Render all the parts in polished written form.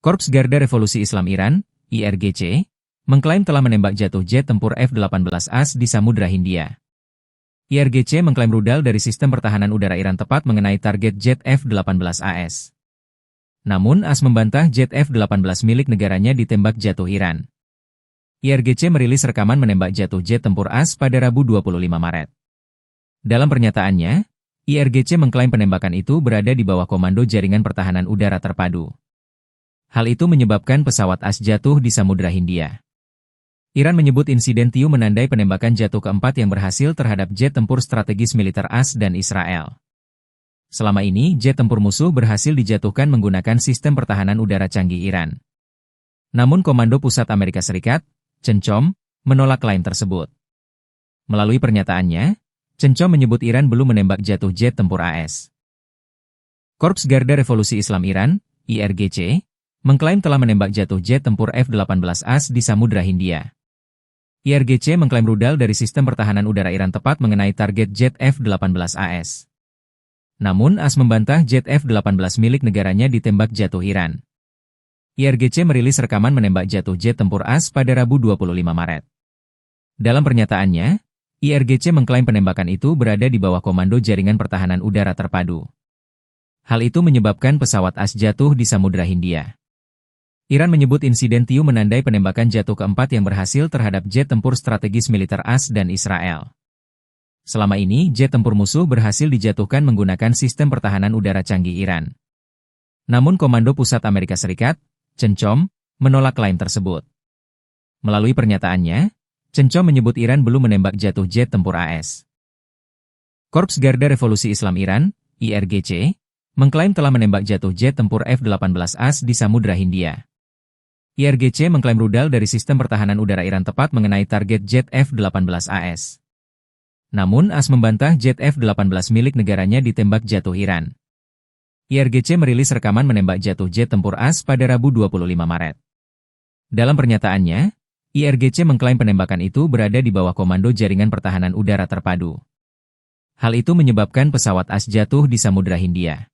Korps Garda Revolusi Islam Iran, IRGC, mengklaim telah menembak jatuh jet tempur F-18A di Samudra Hindia. IRGC mengklaim rudal dari sistem pertahanan udara Iran tepat mengenai target jet F-18AS. Namun AS membantah jet F-18 milik negaranya ditembak jatuh Iran. IRGC merilis rekaman menembak jatuh jet tempur AS pada Rabu 25 Maret. Dalam pernyataannya, IRGC mengklaim penembakan itu berada di bawah komando Jaringan Pertahanan Udara Terpadu. Hal itu menyebabkan pesawat AS jatuh di Samudra Hindia. Iran menyebut insiden Tiu menandai penembakan jatuh keempat yang berhasil terhadap jet tempur strategis militer AS dan Israel. Selama ini, jet tempur musuh berhasil dijatuhkan menggunakan sistem pertahanan udara canggih Iran. Namun Komando Pusat Amerika Serikat, CENTCOM, menolak klaim tersebut. Melalui pernyataannya, CENTCOM menyebut Iran belum menembak jatuh jet tempur AS. Korps Garda Revolusi Islam Iran, IRGC, mengklaim telah menembak jatuh jet tempur F-18AS di Samudra Hindia. IRGC mengklaim rudal dari sistem pertahanan udara Iran tepat mengenai target jet F-18AS. Namun AS membantah jet F-18 milik negaranya ditembak jatuh Iran. IRGC merilis rekaman menembak jatuh jet tempur AS pada Rabu 25 Maret. Dalam pernyataannya, IRGC mengklaim penembakan itu berada di bawah komando Jaringan Pertahanan Udara Terpadu. Hal itu menyebabkan pesawat AS jatuh di Samudra Hindia. Iran menyebut insiden Tiu menandai penembakan jatuh keempat yang berhasil terhadap jet tempur strategis militer AS dan Israel. Selama ini, jet tempur musuh berhasil dijatuhkan menggunakan sistem pertahanan udara canggih Iran. Namun Komando Pusat Amerika Serikat, CENTCOM, menolak klaim tersebut. Melalui pernyataannya, CENTCOM menyebut Iran belum menembak jatuh jet tempur AS. Korps Garda Revolusi Islam Iran, IRGC, mengklaim telah menembak jatuh jet tempur F-18AS di Samudra Hindia. IRGC mengklaim rudal dari sistem pertahanan udara Iran tepat mengenai target jet F-18AS. Namun AS membantah jet F-18 milik negaranya ditembak jatuh Iran. IRGC merilis rekaman menembak jatuh jet tempur AS pada Rabu 25 Maret. Dalam pernyataannya, IRGC mengklaim penembakan itu berada di bawah komando Jaringan Pertahanan Udara Terpadu. Hal itu menyebabkan pesawat AS jatuh di Samudra Hindia.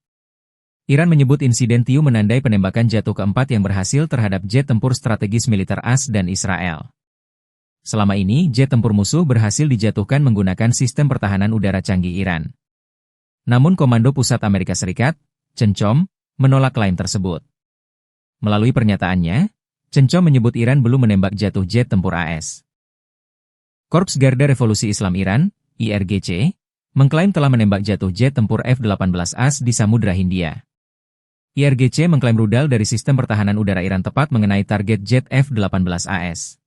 Iran menyebut insiden Tiu menandai penembakan jatuh keempat yang berhasil terhadap jet tempur strategis militer AS dan Israel. Selama ini, jet tempur musuh berhasil dijatuhkan menggunakan sistem pertahanan udara canggih Iran. Namun Komando Pusat Amerika Serikat, CENTCOM, menolak klaim tersebut. Melalui pernyataannya, CENTCOM menyebut Iran belum menembak jatuh jet tempur AS. Korps Garda Revolusi Islam Iran, IRGC, mengklaim telah menembak jatuh jet tempur F-18AS di Samudra Hindia. IRGC mengklaim rudal dari sistem pertahanan udara Iran tepat mengenai target jet F-18AS.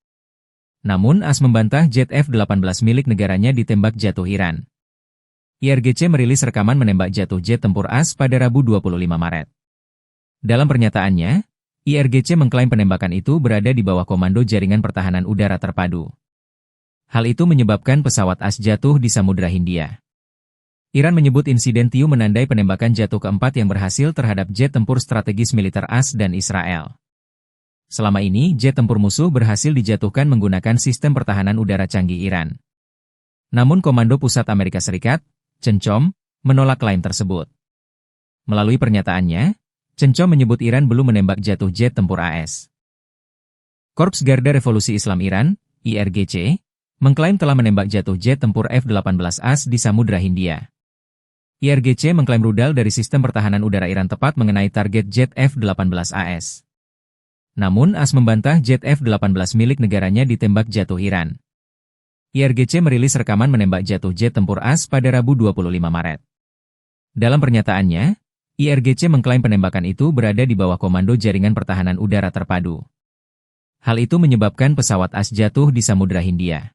Namun AS membantah jet F-18 milik negaranya ditembak jatuh Iran. IRGC merilis rekaman menembak jatuh jet tempur AS pada Rabu 25 Maret. Dalam pernyataannya, IRGC mengklaim penembakan itu berada di bawah komando Jaringan Pertahanan Udara Terpadu. Hal itu menyebabkan pesawat AS jatuh di Samudra Hindia. Iran menyebut insiden Tiu menandai penembakan jatuh keempat yang berhasil terhadap jet tempur strategis militer AS dan Israel. Selama ini, jet tempur musuh berhasil dijatuhkan menggunakan sistem pertahanan udara canggih Iran. Namun Komando Pusat Amerika Serikat, CENTCOM, menolak klaim tersebut. Melalui pernyataannya, CENTCOM menyebut Iran belum menembak jatuh jet tempur AS. Korps Garda Revolusi Islam Iran, IRGC, mengklaim telah menembak jatuh jet tempur F-18AS di Samudra Hindia. IRGC mengklaim rudal dari sistem pertahanan udara Iran tepat mengenai target jet F-18AS. Namun AS membantah jet F-18 milik negaranya ditembak jatuh Iran. IRGC merilis rekaman menembak jatuh jet tempur AS pada Rabu 25 Maret. Dalam pernyataannya, IRGC mengklaim penembakan itu berada di bawah komando Jaringan Pertahanan Udara Terpadu. Hal itu menyebabkan pesawat AS jatuh di Samudra Hindia.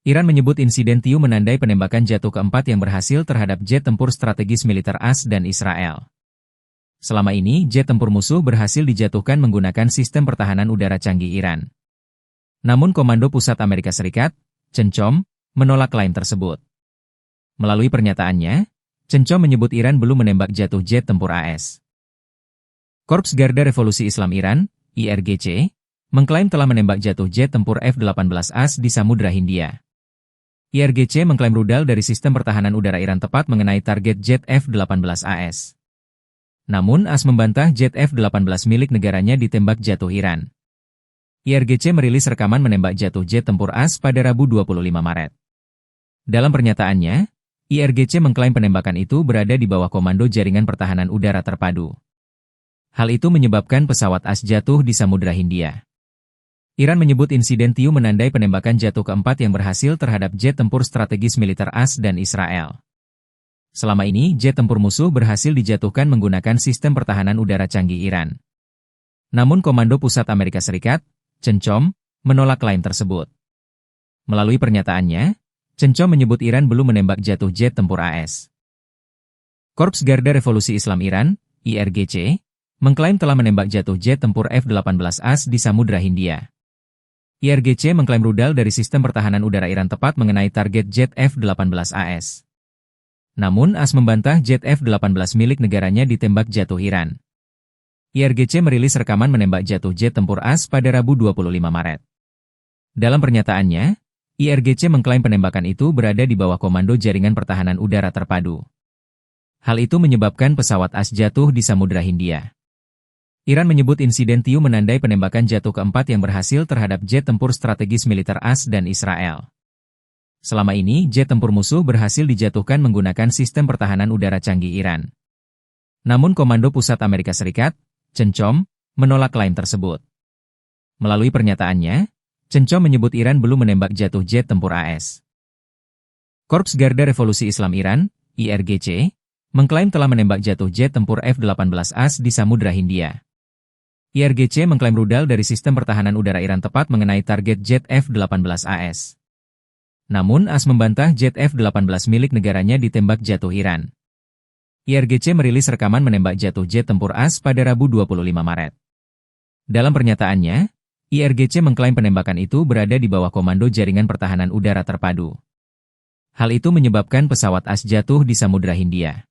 Iran menyebut insiden Tiu menandai penembakan jatuh keempat yang berhasil terhadap jet tempur strategis militer AS dan Israel. Selama ini, jet tempur musuh berhasil dijatuhkan menggunakan sistem pertahanan udara canggih Iran. Namun Komando Pusat Amerika Serikat, CENTCOM, menolak klaim tersebut. Melalui pernyataannya, CENTCOM menyebut Iran belum menembak jatuh jet tempur AS. Korps Garda Revolusi Islam Iran, IRGC, mengklaim telah menembak jatuh jet tempur F-18AS di Samudra Hindia. IRGC mengklaim rudal dari sistem pertahanan udara Iran tepat mengenai target jet F-18AS. Namun AS membantah jet F-18 milik negaranya ditembak jatuh Iran. IRGC merilis rekaman menembak jatuh jet tempur AS pada Rabu 25 Maret. Dalam pernyataannya, IRGC mengklaim penembakan itu berada di bawah komando Jaringan Pertahanan Udara Terpadu. Hal itu menyebabkan pesawat AS jatuh di Samudra Hindia. Iran menyebut insiden Tiu menandai penembakan jatuh keempat yang berhasil terhadap jet tempur strategis militer AS dan Israel. Selama ini, jet tempur musuh berhasil dijatuhkan menggunakan sistem pertahanan udara canggih Iran. Namun Komando Pusat Amerika Serikat, CENTCOM, menolak klaim tersebut. Melalui pernyataannya, CENTCOM menyebut Iran belum menembak jatuh jet tempur AS. Korps Garda Revolusi Islam Iran, IRGC, mengklaim telah menembak jatuh jet tempur F-18 AS di Samudra Hindia. IRGC mengklaim rudal dari sistem pertahanan udara Iran tepat mengenai target jet F-18 AS. Namun AS membantah jet F-18 milik negaranya ditembak jatuh Iran. IRGC merilis rekaman menembak jatuh jet tempur AS pada Rabu 25 Maret. Dalam pernyataannya, IRGC mengklaim penembakan itu berada di bawah komando Jaringan Pertahanan Udara Terpadu. Hal itu menyebabkan pesawat AS jatuh di Samudra Hindia. Iran menyebut insiden Tiu menandai penembakan jatuh keempat yang berhasil terhadap jet tempur strategis militer AS dan Israel. Selama ini, jet tempur musuh berhasil dijatuhkan menggunakan sistem pertahanan udara canggih Iran. Namun Komando Pusat Amerika Serikat, CENTCOM, menolak klaim tersebut. Melalui pernyataannya, CENTCOM menyebut Iran belum menembak jatuh jet tempur AS. Korps Garda Revolusi Islam Iran, IRGC, mengklaim telah menembak jatuh jet tempur F-18 AS di Samudra Hindia. IRGC mengklaim rudal dari sistem pertahanan udara Iran tepat mengenai target jet F-18 AS. Namun AS membantah jet F-18 milik negaranya ditembak jatuh Iran. IRGC merilis rekaman menembak jatuh jet tempur AS pada Rabu 25 Maret. Dalam pernyataannya, IRGC mengklaim penembakan itu berada di bawah komando Jaringan Pertahanan Udara Terpadu. Hal itu menyebabkan pesawat AS jatuh di Samudra Hindia.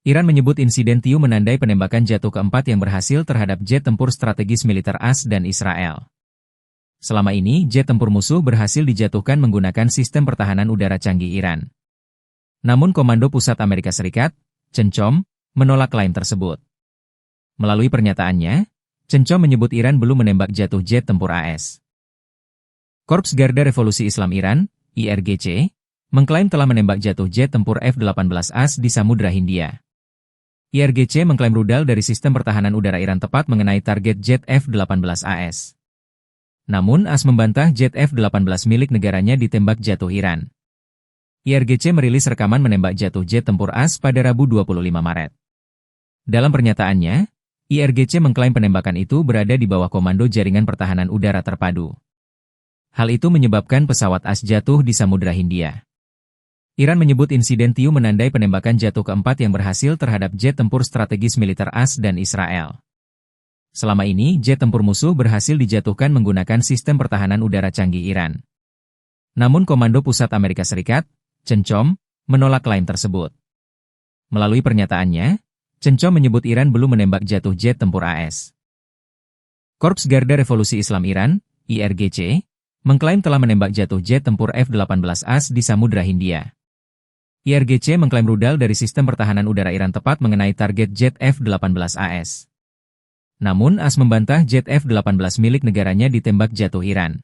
Iran menyebut insiden Tiu menandai penembakan jatuh keempat yang berhasil terhadap jet tempur strategis militer AS dan Israel. Selama ini, jet tempur musuh berhasil dijatuhkan menggunakan sistem pertahanan udara canggih Iran. Namun Komando Pusat Amerika Serikat, CENTCOM, menolak klaim tersebut. Melalui pernyataannya, CENTCOM menyebut Iran belum menembak jatuh jet tempur AS. Korps Garda Revolusi Islam Iran, IRGC, mengklaim telah menembak jatuh jet tempur F-18 AS di Samudra Hindia. IRGC mengklaim rudal dari sistem pertahanan udara Iran tepat mengenai target jet F-18 AS. Namun AS membantah jet F-18 milik negaranya ditembak jatuh Iran. IRGC merilis rekaman menembak jatuh jet tempur AS pada Rabu 25 Maret. Dalam pernyataannya, IRGC mengklaim penembakan itu berada di bawah komando Jaringan Pertahanan Udara Terpadu. Hal itu menyebabkan pesawat AS jatuh di Samudra Hindia. Iran menyebut insiden Tiu menandai penembakan jatuh keempat yang berhasil terhadap jet tempur strategis militer AS dan Israel. Selama ini, jet tempur musuh berhasil dijatuhkan menggunakan sistem pertahanan udara canggih Iran. Namun Komando Pusat Amerika Serikat, CENTCOM, menolak klaim tersebut. Melalui pernyataannya, CENTCOM menyebut Iran belum menembak jatuh jet tempur AS. Korps Garda Revolusi Islam Iran, IRGC, mengklaim telah menembak jatuh jet tempur F-18 AS di Samudra Hindia. IRGC mengklaim rudal dari sistem pertahanan udara Iran tepat mengenai target jet F-18 AS. Namun AS membantah jet F-18 milik negaranya ditembak jatuh Iran.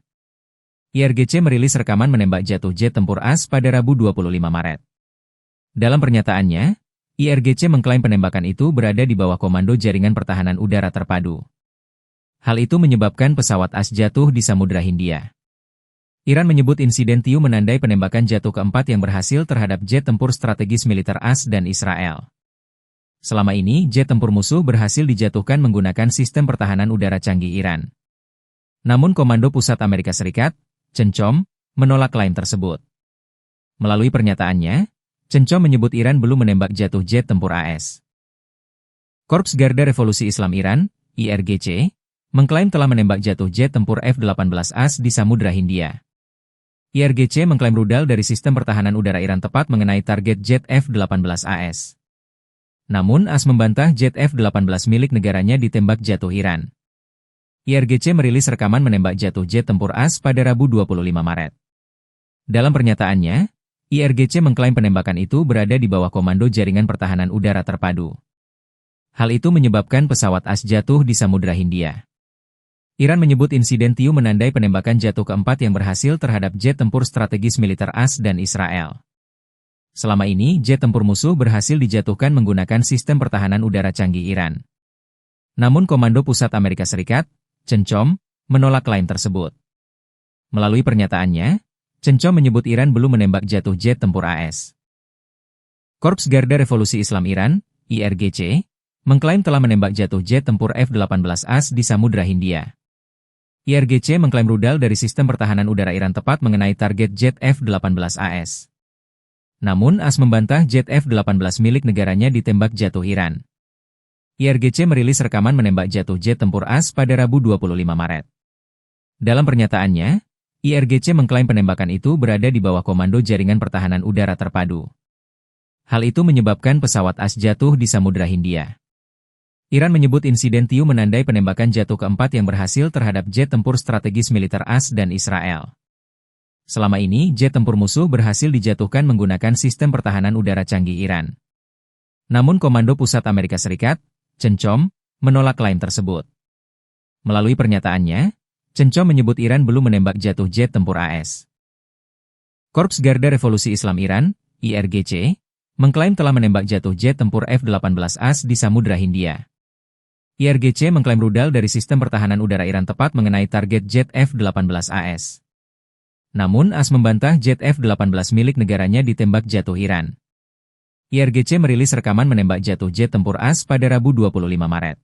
IRGC merilis rekaman menembak jatuh jet tempur AS pada Rabu 25 Maret. Dalam pernyataannya, IRGC mengklaim penembakan itu berada di bawah komando Jaringan Pertahanan Udara Terpadu. Hal itu menyebabkan pesawat AS jatuh di Samudra Hindia. Iran menyebut insiden Tiu menandai penembakan jatuh keempat yang berhasil terhadap jet tempur strategis militer AS dan Israel. Selama ini, jet tempur musuh berhasil dijatuhkan menggunakan sistem pertahanan udara canggih Iran. Namun Komando Pusat Amerika Serikat, CENTCOM, menolak klaim tersebut. Melalui pernyataannya, CENTCOM menyebut Iran belum menembak jatuh jet tempur AS. Korps Garda Revolusi Islam Iran, IRGC, mengklaim telah menembak jatuh jet tempur F-18 AS di Samudra Hindia. IRGC mengklaim rudal dari sistem pertahanan udara Iran tepat mengenai target jet F-18 AS. Namun AS membantah jet F-18 milik negaranya ditembak jatuh Iran. IRGC merilis rekaman menembak jatuh jet tempur AS pada Rabu 25 Maret. Dalam pernyataannya, IRGC mengklaim penembakan itu berada di bawah komando Jaringan Pertahanan Udara Terpadu. Hal itu menyebabkan pesawat AS jatuh di Samudra Hindia. Iran menyebut insiden Tiu menandai penembakan jatuh keempat yang berhasil terhadap jet tempur strategis militer AS dan Israel. Selama ini, jet tempur musuh berhasil dijatuhkan menggunakan sistem pertahanan udara canggih Iran. Namun Komando Pusat Amerika Serikat, CENTCOM, menolak klaim tersebut. Melalui pernyataannya, CENTCOM menyebut Iran belum menembak jatuh jet tempur AS. Korps Garda Revolusi Islam Iran, IRGC, mengklaim telah menembak jatuh jet tempur F-18 AS di Samudra Hindia. IRGC mengklaim rudal dari sistem pertahanan udara Iran tepat mengenai target jet F-18 AS. Namun AS membantah jet F-18 milik negaranya ditembak jatuh Iran. IRGC merilis rekaman menembak jatuh jet tempur AS pada Rabu 25 Maret. Dalam pernyataannya, IRGC mengklaim penembakan itu berada di bawah komando Jaringan Pertahanan Udara Terpadu. Hal itu menyebabkan pesawat AS jatuh di Samudra Hindia. Iran menyebut insiden Tiu menandai penembakan jatuh keempat yang berhasil terhadap jet tempur strategis militer AS dan Israel. Selama ini, jet tempur musuh berhasil dijatuhkan menggunakan sistem pertahanan udara canggih Iran. Namun Komando Pusat Amerika Serikat, CENTCOM, menolak klaim tersebut. Melalui pernyataannya, CENTCOM menyebut Iran belum menembak jatuh jet tempur AS. Korps Garda Revolusi Islam Iran, IRGC, mengklaim telah menembak jatuh jet tempur F-18 AS di Samudra Hindia. IRGC mengklaim rudal dari sistem pertahanan udara Iran tepat mengenai target jet F-18 AS. Namun AS membantah jet F-18 milik negaranya ditembak jatuh Iran. IRGC merilis rekaman menembak jatuh jet tempur AS pada Rabu 25 Maret.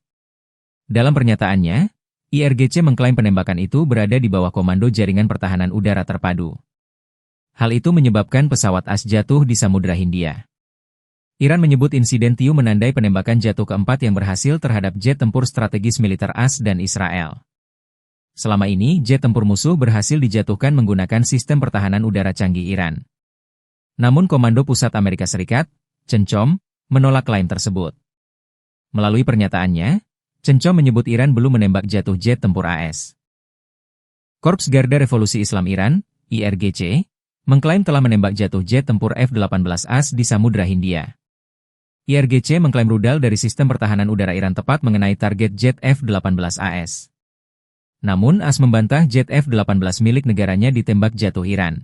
Dalam pernyataannya, IRGC mengklaim penembakan itu berada di bawah komando Jaringan Pertahanan Udara Terpadu. Hal itu menyebabkan pesawat AS jatuh di Samudra Hindia. Iran menyebut insiden Tiu menandai penembakan jatuh keempat yang berhasil terhadap jet tempur strategis militer AS dan Israel. Selama ini, jet tempur musuh berhasil dijatuhkan menggunakan sistem pertahanan udara canggih Iran. Namun Komando Pusat Amerika Serikat, CENTCOM, menolak klaim tersebut. Melalui pernyataannya, CENTCOM menyebut Iran belum menembak jatuh jet tempur AS. Korps Garda Revolusi Islam Iran, IRGC, mengklaim telah menembak jatuh jet tempur F-18 AS di Samudra Hindia. IRGC mengklaim rudal dari sistem pertahanan udara Iran tepat mengenai target jet F-18 AS. Namun AS membantah jet F-18 milik negaranya ditembak jatuh Iran.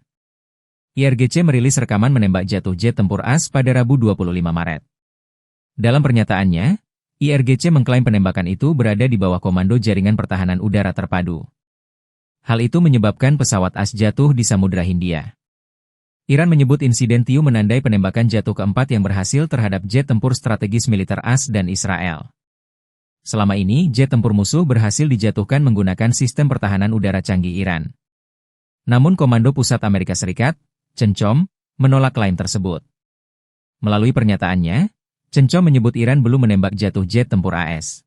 IRGC merilis rekaman menembak jatuh jet tempur AS pada Rabu 25 Maret. Dalam pernyataannya, IRGC mengklaim penembakan itu berada di bawah komando Jaringan Pertahanan Udara Terpadu. Hal itu menyebabkan pesawat AS jatuh di Samudra Hindia. Iran menyebut insiden Tiu menandai penembakan jatuh keempat yang berhasil terhadap jet tempur strategis militer AS dan Israel. Selama ini, jet tempur musuh berhasil dijatuhkan menggunakan sistem pertahanan udara canggih Iran. Namun Komando Pusat Amerika Serikat, CENTCOM, menolak klaim tersebut. Melalui pernyataannya, CENTCOM menyebut Iran belum menembak jatuh jet tempur AS.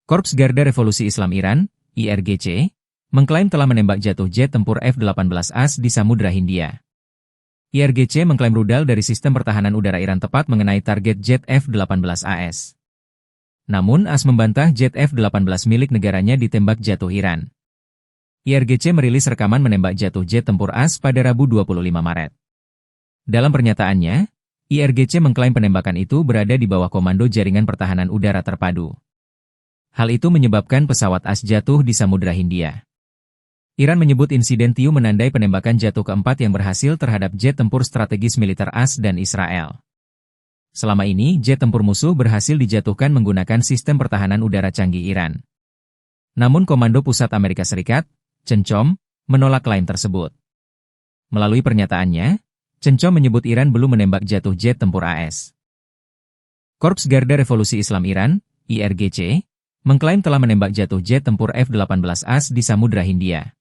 Korps Garda Revolusi Islam Iran, IRGC, mengklaim telah menembak jatuh jet tempur F-18 AS di Samudra Hindia. IRGC mengklaim rudal dari sistem pertahanan udara Iran tepat mengenai target jet F-18 AS. Namun AS membantah jet F-18 milik negaranya ditembak jatuh Iran. IRGC merilis rekaman menembak jatuh jet tempur AS pada Rabu 25 Maret. Dalam pernyataannya, IRGC mengklaim penembakan itu berada di bawah komando Jaringan Pertahanan Udara Terpadu. Hal itu menyebabkan pesawat AS jatuh di Samudra Hindia. Iran menyebut insiden Tiu menandai penembakan jatuh keempat yang berhasil terhadap jet tempur strategis militer AS dan Israel. Selama ini, jet tempur musuh berhasil dijatuhkan menggunakan sistem pertahanan udara canggih Iran. Namun Komando Pusat Amerika Serikat, CENTCOM, menolak klaim tersebut. Melalui pernyataannya, CENTCOM menyebut Iran belum menembak jatuh jet tempur AS. Korps Garda Revolusi Islam Iran, IRGC, mengklaim telah menembak jatuh jet tempur F-18 AS di Samudra Hindia.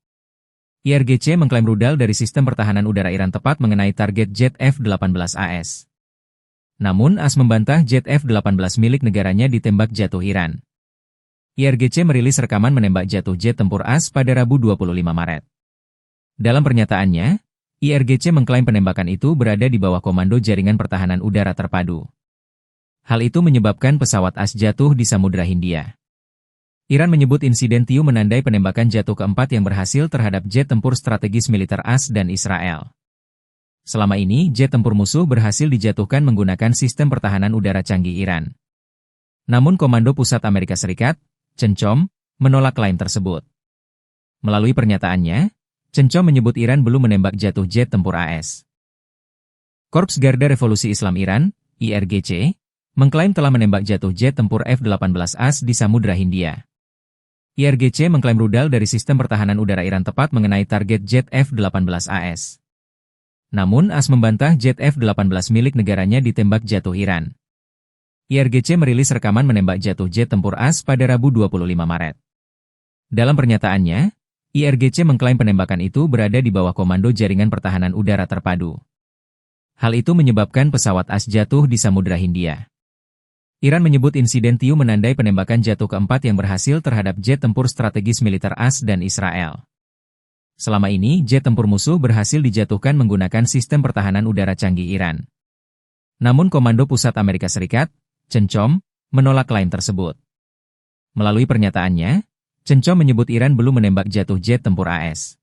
IRGC mengklaim rudal dari sistem pertahanan udara Iran tepat mengenai target jet F-18 AS. Namun AS membantah jet F-18 milik negaranya ditembak jatuh Iran. IRGC merilis rekaman menembak jatuh jet tempur AS pada Rabu 25 Maret. Dalam pernyataannya, IRGC mengklaim penembakan itu berada di bawah komando Jaringan Pertahanan Udara Terpadu. Hal itu menyebabkan pesawat AS jatuh di Samudra Hindia. Iran menyebut insiden Tiu menandai penembakan jatuh keempat yang berhasil terhadap jet tempur strategis militer AS dan Israel. Selama ini, jet tempur musuh berhasil dijatuhkan menggunakan sistem pertahanan udara canggih Iran. Namun Komando Pusat Amerika Serikat, CENTCOM, menolak klaim tersebut. Melalui pernyataannya, CENTCOM menyebut Iran belum menembak jatuh jet tempur AS. Korps Garda Revolusi Islam Iran, IRGC, mengklaim telah menembak jatuh jet tempur F-18A di Samudra Hindia. IRGC mengklaim rudal dari sistem pertahanan udara Iran tepat mengenai target jet F-18AS. Namun AS membantah jet F-18 milik negaranya ditembak jatuh Iran. IRGC merilis rekaman menembak jatuh jet tempur AS pada Rabu 25 Maret. Dalam pernyataannya, IRGC mengklaim penembakan itu berada di bawah komando Jaringan Pertahanan Udara Terpadu. Hal itu menyebabkan pesawat AS jatuh di Samudra Hindia. Iran menyebut insiden Tiu menandai penembakan jatuh keempat yang berhasil terhadap jet tempur strategis militer AS dan Israel. Selama ini, jet tempur musuh berhasil dijatuhkan menggunakan sistem pertahanan udara canggih Iran. Namun Komando Pusat Amerika Serikat, CENTCOM, menolak klaim tersebut. Melalui pernyataannya, CENTCOM menyebut Iran belum menembak jatuh jet tempur AS.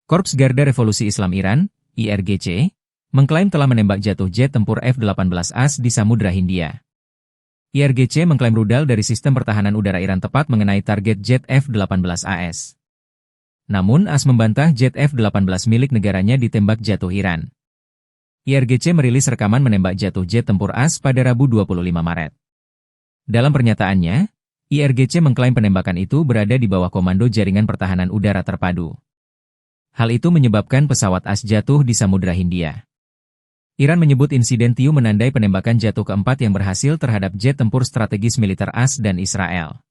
Korps Garda Revolusi Islam Iran, IRGC, mengklaim telah menembak jatuh jet tempur F-18A di Samudra Hindia. IRGC mengklaim rudal dari sistem pertahanan udara Iran tepat mengenai target jet F-18AS. Namun AS membantah jet F-18 milik negaranya ditembak jatuh Iran. IRGC merilis rekaman menembak jatuh jet tempur AS pada Rabu 25 Maret. Dalam pernyataannya, IRGC mengklaim penembakan itu berada di bawah komando Jaringan Pertahanan Udara Terpadu. Hal itu menyebabkan pesawat AS jatuh di Samudra Hindia. Iran menyebut insiden Tiu menandai penembakan jatuh keempat yang berhasil terhadap jet tempur strategis militer AS dan Israel.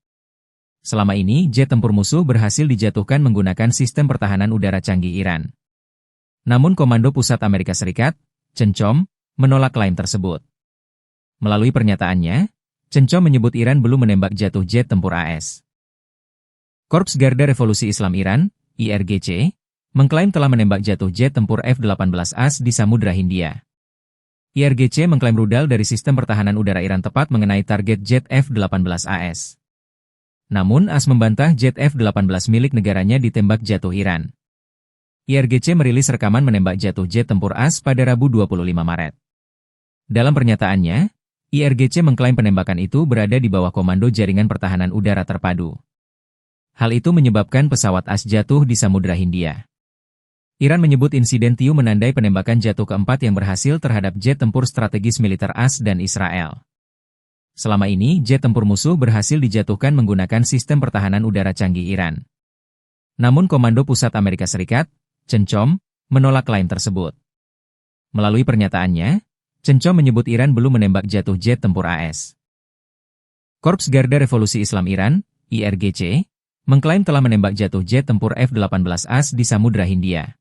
Selama ini, jet tempur musuh berhasil dijatuhkan menggunakan sistem pertahanan udara canggih Iran. Namun Komando Pusat Amerika Serikat, CENTCOM, menolak klaim tersebut. Melalui pernyataannya, CENTCOM menyebut Iran belum menembak jatuh jet tempur AS. Korps Garda Revolusi Islam Iran, IRGC, mengklaim telah menembak jatuh jet tempur F-18A di Samudra Hindia. IRGC mengklaim rudal dari sistem pertahanan udara Iran tepat mengenai target jet F-18AS. Namun AS membantah jet F-18 milik negaranya ditembak jatuh Iran. IRGC merilis rekaman menembak jatuh jet tempur AS pada Rabu 25 Maret. Dalam pernyataannya, IRGC mengklaim penembakan itu berada di bawah komando Jaringan Pertahanan Udara Terpadu. Hal itu menyebabkan pesawat AS jatuh di Samudra Hindia. Iran menyebut insiden Tiu menandai penembakan jatuh keempat yang berhasil terhadap jet tempur strategis militer AS dan Israel. Selama ini, jet tempur musuh berhasil dijatuhkan menggunakan sistem pertahanan udara canggih Iran. Namun Komando Pusat Amerika Serikat, CENTCOM, menolak klaim tersebut. Melalui pernyataannya, CENTCOM menyebut Iran belum menembak jatuh jet tempur AS. Korps Garda Revolusi Islam Iran, IRGC, mengklaim telah menembak jatuh jet tempur F-18A di Samudra Hindia.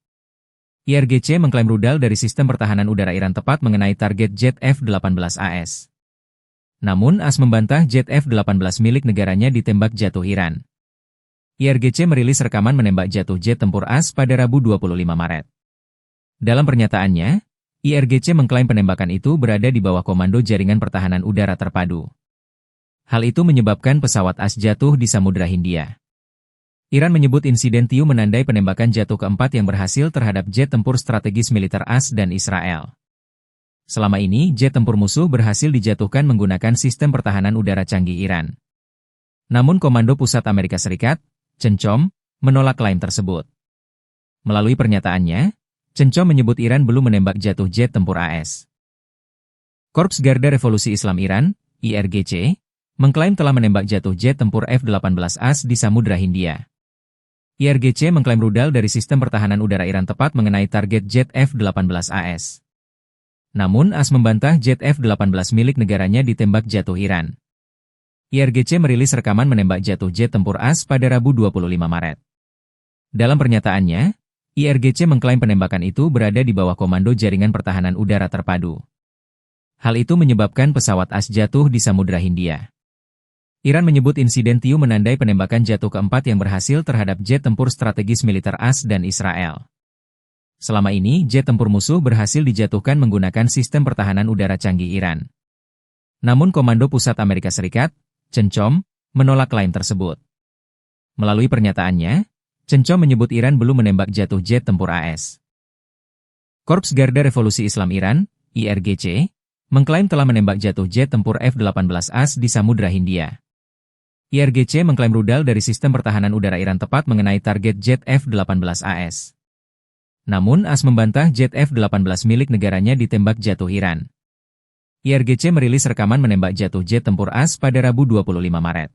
IRGC mengklaim rudal dari sistem pertahanan udara Iran tepat mengenai target jet F-18AS. Namun AS membantah jet F-18 milik negaranya ditembak jatuh Iran. IRGC merilis rekaman menembak jatuh jet tempur AS pada Rabu 25 Maret. Dalam pernyataannya, IRGC mengklaim penembakan itu berada di bawah komando Jaringan Pertahanan Udara Terpadu. Hal itu menyebabkan pesawat AS jatuh di Samudra Hindia. Iran menyebut insiden Tiu menandai penembakan jatuh keempat yang berhasil terhadap jet tempur strategis militer AS dan Israel. Selama ini, jet tempur musuh berhasil dijatuhkan menggunakan sistem pertahanan udara canggih Iran. Namun Komando Pusat Amerika Serikat, CENTCOM, menolak klaim tersebut. Melalui pernyataannya, CENTCOM menyebut Iran belum menembak jatuh jet tempur AS. Korps Garda Revolusi Islam Iran, IRGC, mengklaim telah menembak jatuh jet tempur F-18A di Samudra Hindia. IRGC mengklaim rudal dari sistem pertahanan udara Iran tepat mengenai target jet F-18AS. Namun AS membantah jet F-18 milik negaranya ditembak jatuh Iran. IRGC merilis rekaman menembak jatuh jet tempur AS pada Rabu 25 Maret. Dalam pernyataannya, IRGC mengklaim penembakan itu berada di bawah komando Jaringan Pertahanan Udara Terpadu. Hal itu menyebabkan pesawat AS jatuh di Samudra Hindia. Iran menyebut insiden Tiu menandai penembakan jatuh keempat yang berhasil terhadap jet tempur strategis militer AS dan Israel. Selama ini, jet tempur musuh berhasil dijatuhkan menggunakan sistem pertahanan udara canggih Iran. Namun Komando Pusat Amerika Serikat, CENTCOM, menolak klaim tersebut. Melalui pernyataannya, CENTCOM menyebut Iran belum menembak jatuh jet tempur AS. Korps Garda Revolusi Islam Iran, IRGC, mengklaim telah menembak jatuh jet tempur F-18A di Samudra Hindia. IRGC mengklaim rudal dari sistem pertahanan udara Iran tepat mengenai target jet F-18A. Namun AS membantah jet F-18 milik negaranya ditembak jatuh Iran. IRGC merilis rekaman menembak jatuh jet tempur AS pada Rabu 25 Maret.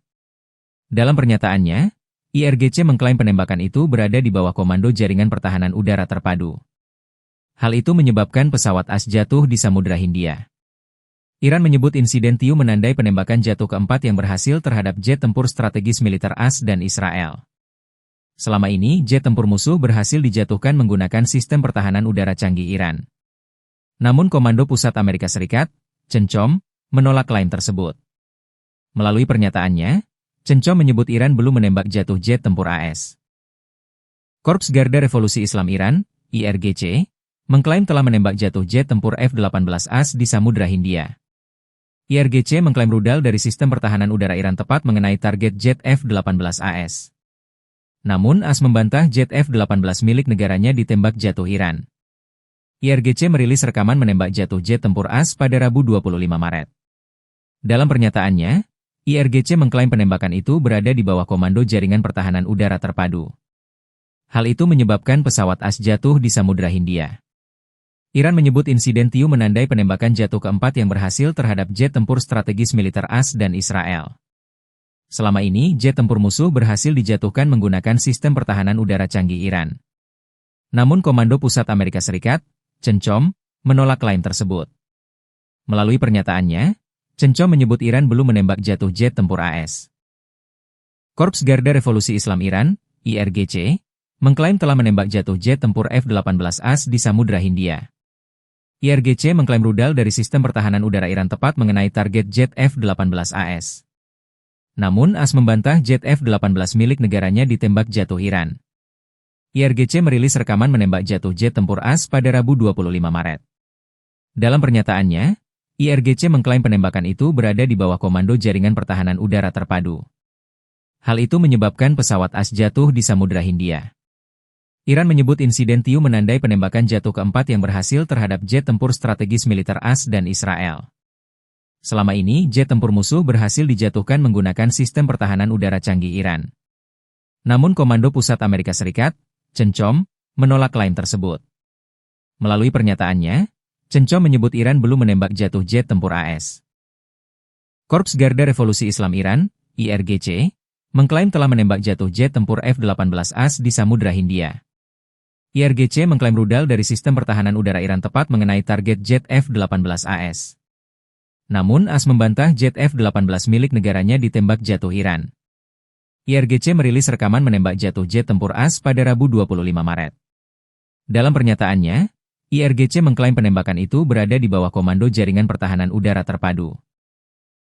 Dalam pernyataannya, IRGC mengklaim penembakan itu berada di bawah komando Jaringan Pertahanan Udara Terpadu. Hal itu menyebabkan pesawat AS jatuh di Samudra Hindia. Iran menyebut insiden Tiu menandai penembakan jatuh keempat yang berhasil terhadap jet tempur strategis militer AS dan Israel. Selama ini, jet tempur musuh berhasil dijatuhkan menggunakan sistem pertahanan udara canggih Iran. Namun Komando Pusat Amerika Serikat, CENTCOM, menolak klaim tersebut. Melalui pernyataannya, CENTCOM menyebut Iran belum menembak jatuh jet tempur AS. Korps Garda Revolusi Islam Iran, IRGC, mengklaim telah menembak jatuh jet tempur F-18A di Samudra Hindia. IRGC mengklaim rudal dari sistem pertahanan udara Iran tepat mengenai target jet F-18A. Namun AS membantah jet F-18 milik negaranya ditembak jatuh Iran. IRGC merilis rekaman menembak jatuh jet tempur AS pada Rabu 25 Maret. Dalam pernyataannya, IRGC mengklaim penembakan itu berada di bawah komando Jaringan Pertahanan Udara Terpadu. Hal itu menyebabkan pesawat AS jatuh di Samudra Hindia. Iran menyebut insiden Tiu menandai penembakan jatuh keempat yang berhasil terhadap jet tempur strategis militer AS dan Israel. Selama ini, jet tempur musuh berhasil dijatuhkan menggunakan sistem pertahanan udara canggih Iran. Namun Komando Pusat Amerika Serikat, CENTCOM, menolak klaim tersebut. Melalui pernyataannya, CENTCOM menyebut Iran belum menembak jatuh jet tempur AS. Korps Garda Revolusi Islam Iran, IRGC, mengklaim telah menembak jatuh jet tempur F-18A di Samudra Hindia. IRGC mengklaim rudal dari sistem pertahanan udara Iran tepat mengenai target jet F-18A. Namun AS membantah jet F-18 milik negaranya ditembak jatuh Iran. IRGC merilis rekaman menembak jatuh jet tempur AS pada Rabu 25 Maret. Dalam pernyataannya, IRGC mengklaim penembakan itu berada di bawah komando Jaringan Pertahanan Udara Terpadu. Hal itu menyebabkan pesawat AS jatuh di Samudra Hindia. Iran menyebut insiden Tiu menandai penembakan jatuh keempat yang berhasil terhadap jet tempur strategis militer AS dan Israel. Selama ini, jet tempur musuh berhasil dijatuhkan menggunakan sistem pertahanan udara canggih Iran. Namun Komando Pusat Amerika Serikat, CENTCOM, menolak klaim tersebut. Melalui pernyataannya, CENTCOM menyebut Iran belum menembak jatuh jet tempur AS. Korps Garda Revolusi Islam Iran, IRGC, mengklaim telah menembak jatuh jet tempur F-18A di Samudra Hindia. IRGC mengklaim rudal dari sistem pertahanan udara Iran tepat mengenai target jet F-18A. Namun AS membantah jet F-18 milik negaranya ditembak jatuh Iran. IRGC merilis rekaman menembak jatuh jet tempur AS pada Rabu 25 Maret. Dalam pernyataannya, IRGC mengklaim penembakan itu berada di bawah komando Jaringan Pertahanan Udara Terpadu.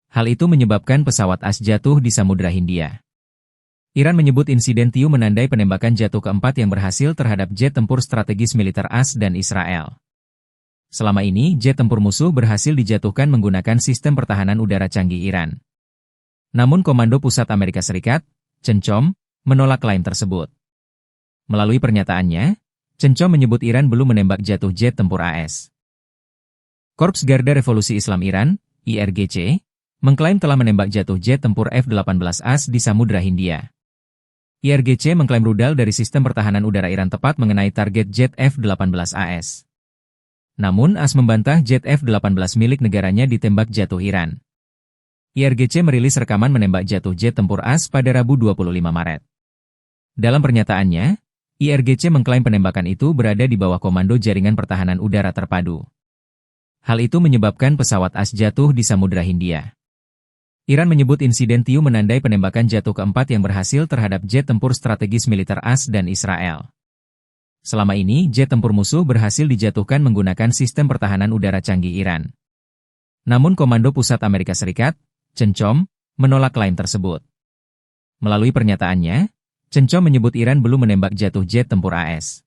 Hal itu menyebabkan pesawat AS jatuh di Samudra Hindia. Iran menyebut insiden Tiu menandai penembakan jatuh keempat yang berhasil terhadap jet tempur strategis militer AS dan Israel. Selama ini, jet tempur musuh berhasil dijatuhkan menggunakan sistem pertahanan udara canggih Iran. Namun Komando Pusat Amerika Serikat, CENTCOM, menolak klaim tersebut. Melalui pernyataannya, CENTCOM menyebut Iran belum menembak jatuh jet tempur AS. Korps Garda Revolusi Islam Iran, IRGC, mengklaim telah menembak jatuh jet tempur F-18A di Samudra Hindia. IRGC mengklaim rudal dari sistem pertahanan udara Iran tepat mengenai target jet F-18A. Namun AS membantah jet F-18 milik negaranya ditembak jatuh Iran. IRGC merilis rekaman menembak jatuh jet tempur AS pada Rabu 25 Maret. Dalam pernyataannya, IRGC mengklaim penembakan itu berada di bawah komando Jaringan Pertahanan Udara Terpadu. Hal itu menyebabkan pesawat AS jatuh di Samudra Hindia. Iran menyebut insiden Tiu menandai penembakan jatuh keempat yang berhasil terhadap jet tempur strategis militer AS dan Israel. Selama ini, jet tempur musuh berhasil dijatuhkan menggunakan sistem pertahanan udara canggih Iran. Namun Komando Pusat Amerika Serikat, CENTCOM, menolak klaim tersebut. Melalui pernyataannya, CENTCOM menyebut Iran belum menembak jatuh jet tempur AS.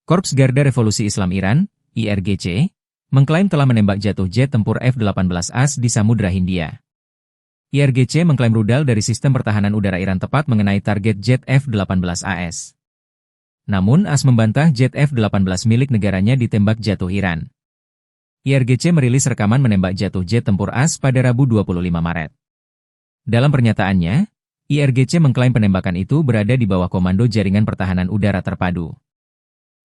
Korps Garda Revolusi Islam Iran, IRGC, mengklaim telah menembak jatuh jet tempur F-18A di Samudra Hindia. IRGC mengklaim rudal dari sistem pertahanan udara Iran tepat mengenai target jet F-18A. Namun AS membantah jet F-18 milik negaranya ditembak jatuh Iran. IRGC merilis rekaman menembak jatuh jet tempur AS pada Rabu 25 Maret. Dalam pernyataannya, IRGC mengklaim penembakan itu berada di bawah komando Jaringan Pertahanan Udara Terpadu.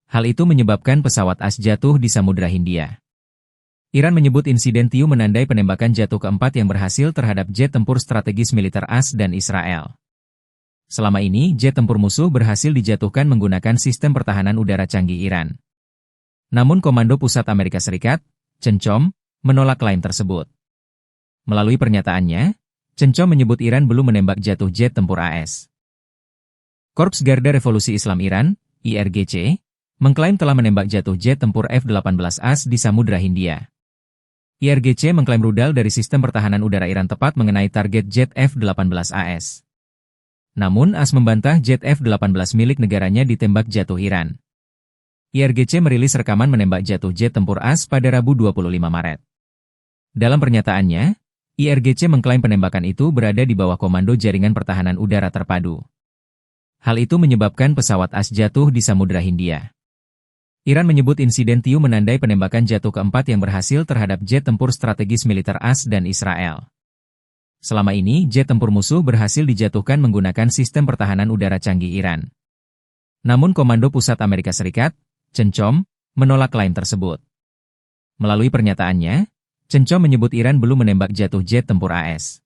Hal itu menyebabkan pesawat AS jatuh di Samudra Hindia. Iran menyebut insiden Tiu menandai penembakan jatuh keempat yang berhasil terhadap jet tempur strategis militer AS dan Israel. Selama ini, jet tempur musuh berhasil dijatuhkan menggunakan sistem pertahanan udara canggih Iran. Namun Komando Pusat Amerika Serikat, CENTCOM, menolak klaim tersebut. Melalui pernyataannya, CENTCOM menyebut Iran belum menembak jatuh jet tempur AS. Korps Garda Revolusi Islam Iran, IRGC, mengklaim telah menembak jatuh jet tempur F-18 AS di Samudra Hindia. IRGC mengklaim rudal dari sistem pertahanan udara Iran tepat mengenai target jet F-18 AS. Namun AS membantah jet F-18 milik negaranya ditembak jatuh Iran. IRGC merilis rekaman menembak jatuh jet tempur AS pada Rabu 25 Maret. Dalam pernyataannya, IRGC mengklaim penembakan itu berada di bawah komando Jaringan Pertahanan Udara Terpadu. Hal itu menyebabkan pesawat AS jatuh di Samudra Hindia. Iran menyebut insiden Tiu menandai penembakan jatuh keempat yang berhasil terhadap jet tempur strategis militer AS dan Israel. Selama ini, jet tempur musuh berhasil dijatuhkan menggunakan sistem pertahanan udara canggih Iran. Namun Komando Pusat Amerika Serikat, CENTCOM, menolak klaim tersebut. Melalui pernyataannya, CENTCOM menyebut Iran belum menembak jatuh jet tempur AS.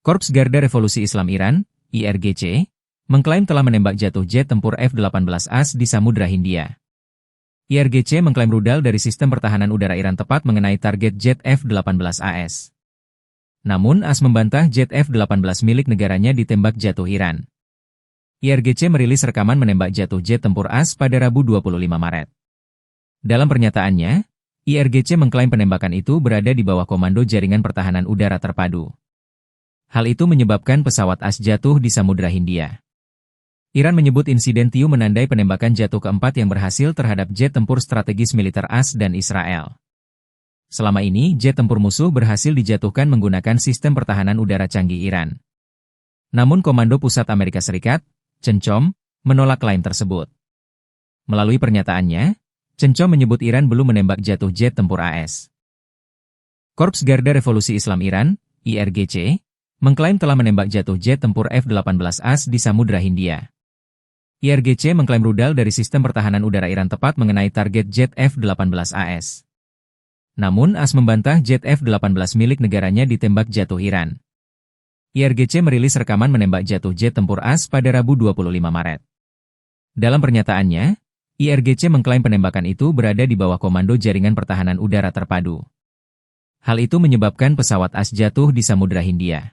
Korps Garda Revolusi Islam Iran, IRGC, mengklaim telah menembak jatuh jet tempur F-18 AS di Samudra Hindia. IRGC mengklaim rudal dari sistem pertahanan udara Iran tepat mengenai target jet F-18 AS. Namun AS membantah jet F-18 milik negaranya ditembak jatuh Iran. IRGC merilis rekaman menembak jatuh jet tempur AS pada Rabu 25 Maret. Dalam pernyataannya, IRGC mengklaim penembakan itu berada di bawah komando Jaringan Pertahanan Udara Terpadu. Hal itu menyebabkan pesawat AS jatuh di Samudra Hindia. Iran menyebut insiden Tiu menandai penembakan jatuh keempat yang berhasil terhadap jet tempur strategis militer AS dan Israel. Selama ini, jet tempur musuh berhasil dijatuhkan menggunakan sistem pertahanan udara canggih Iran. Namun Komando Pusat Amerika Serikat, CENTCOM, menolak klaim tersebut. Melalui pernyataannya, CENTCOM menyebut Iran belum menembak jatuh jet tempur AS. Korps Garda Revolusi Islam Iran, IRGC, mengklaim telah menembak jatuh jet tempur F-18 AS di Samudra Hindia. IRGC mengklaim rudal dari sistem pertahanan udara Iran tepat mengenai target jet F-18 AS. Namun AS membantah jet F-18 milik negaranya ditembak jatuh Iran. IRGC merilis rekaman menembak jatuh jet tempur AS pada Rabu 25 Maret. Dalam pernyataannya, IRGC mengklaim penembakan itu berada di bawah komando Jaringan Pertahanan Udara Terpadu. Hal itu menyebabkan pesawat AS jatuh di Samudra Hindia.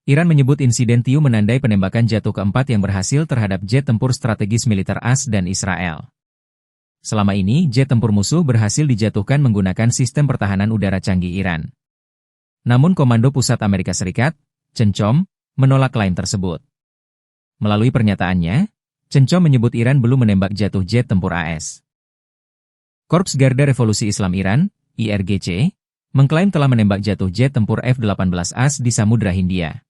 Iran menyebut insiden Tiu menandai penembakan jatuh keempat yang berhasil terhadap jet tempur strategis militer AS dan Israel. Selama ini, jet tempur musuh berhasil dijatuhkan menggunakan sistem pertahanan udara canggih Iran. Namun Komando Pusat Amerika Serikat, CENTCOM, menolak klaim tersebut. Melalui pernyataannya, CENTCOM menyebut Iran belum menembak jatuh jet tempur AS. Korps Garda Revolusi Islam Iran, IRGC, mengklaim telah menembak jatuh jet tempur F-18 AS di Samudra Hindia.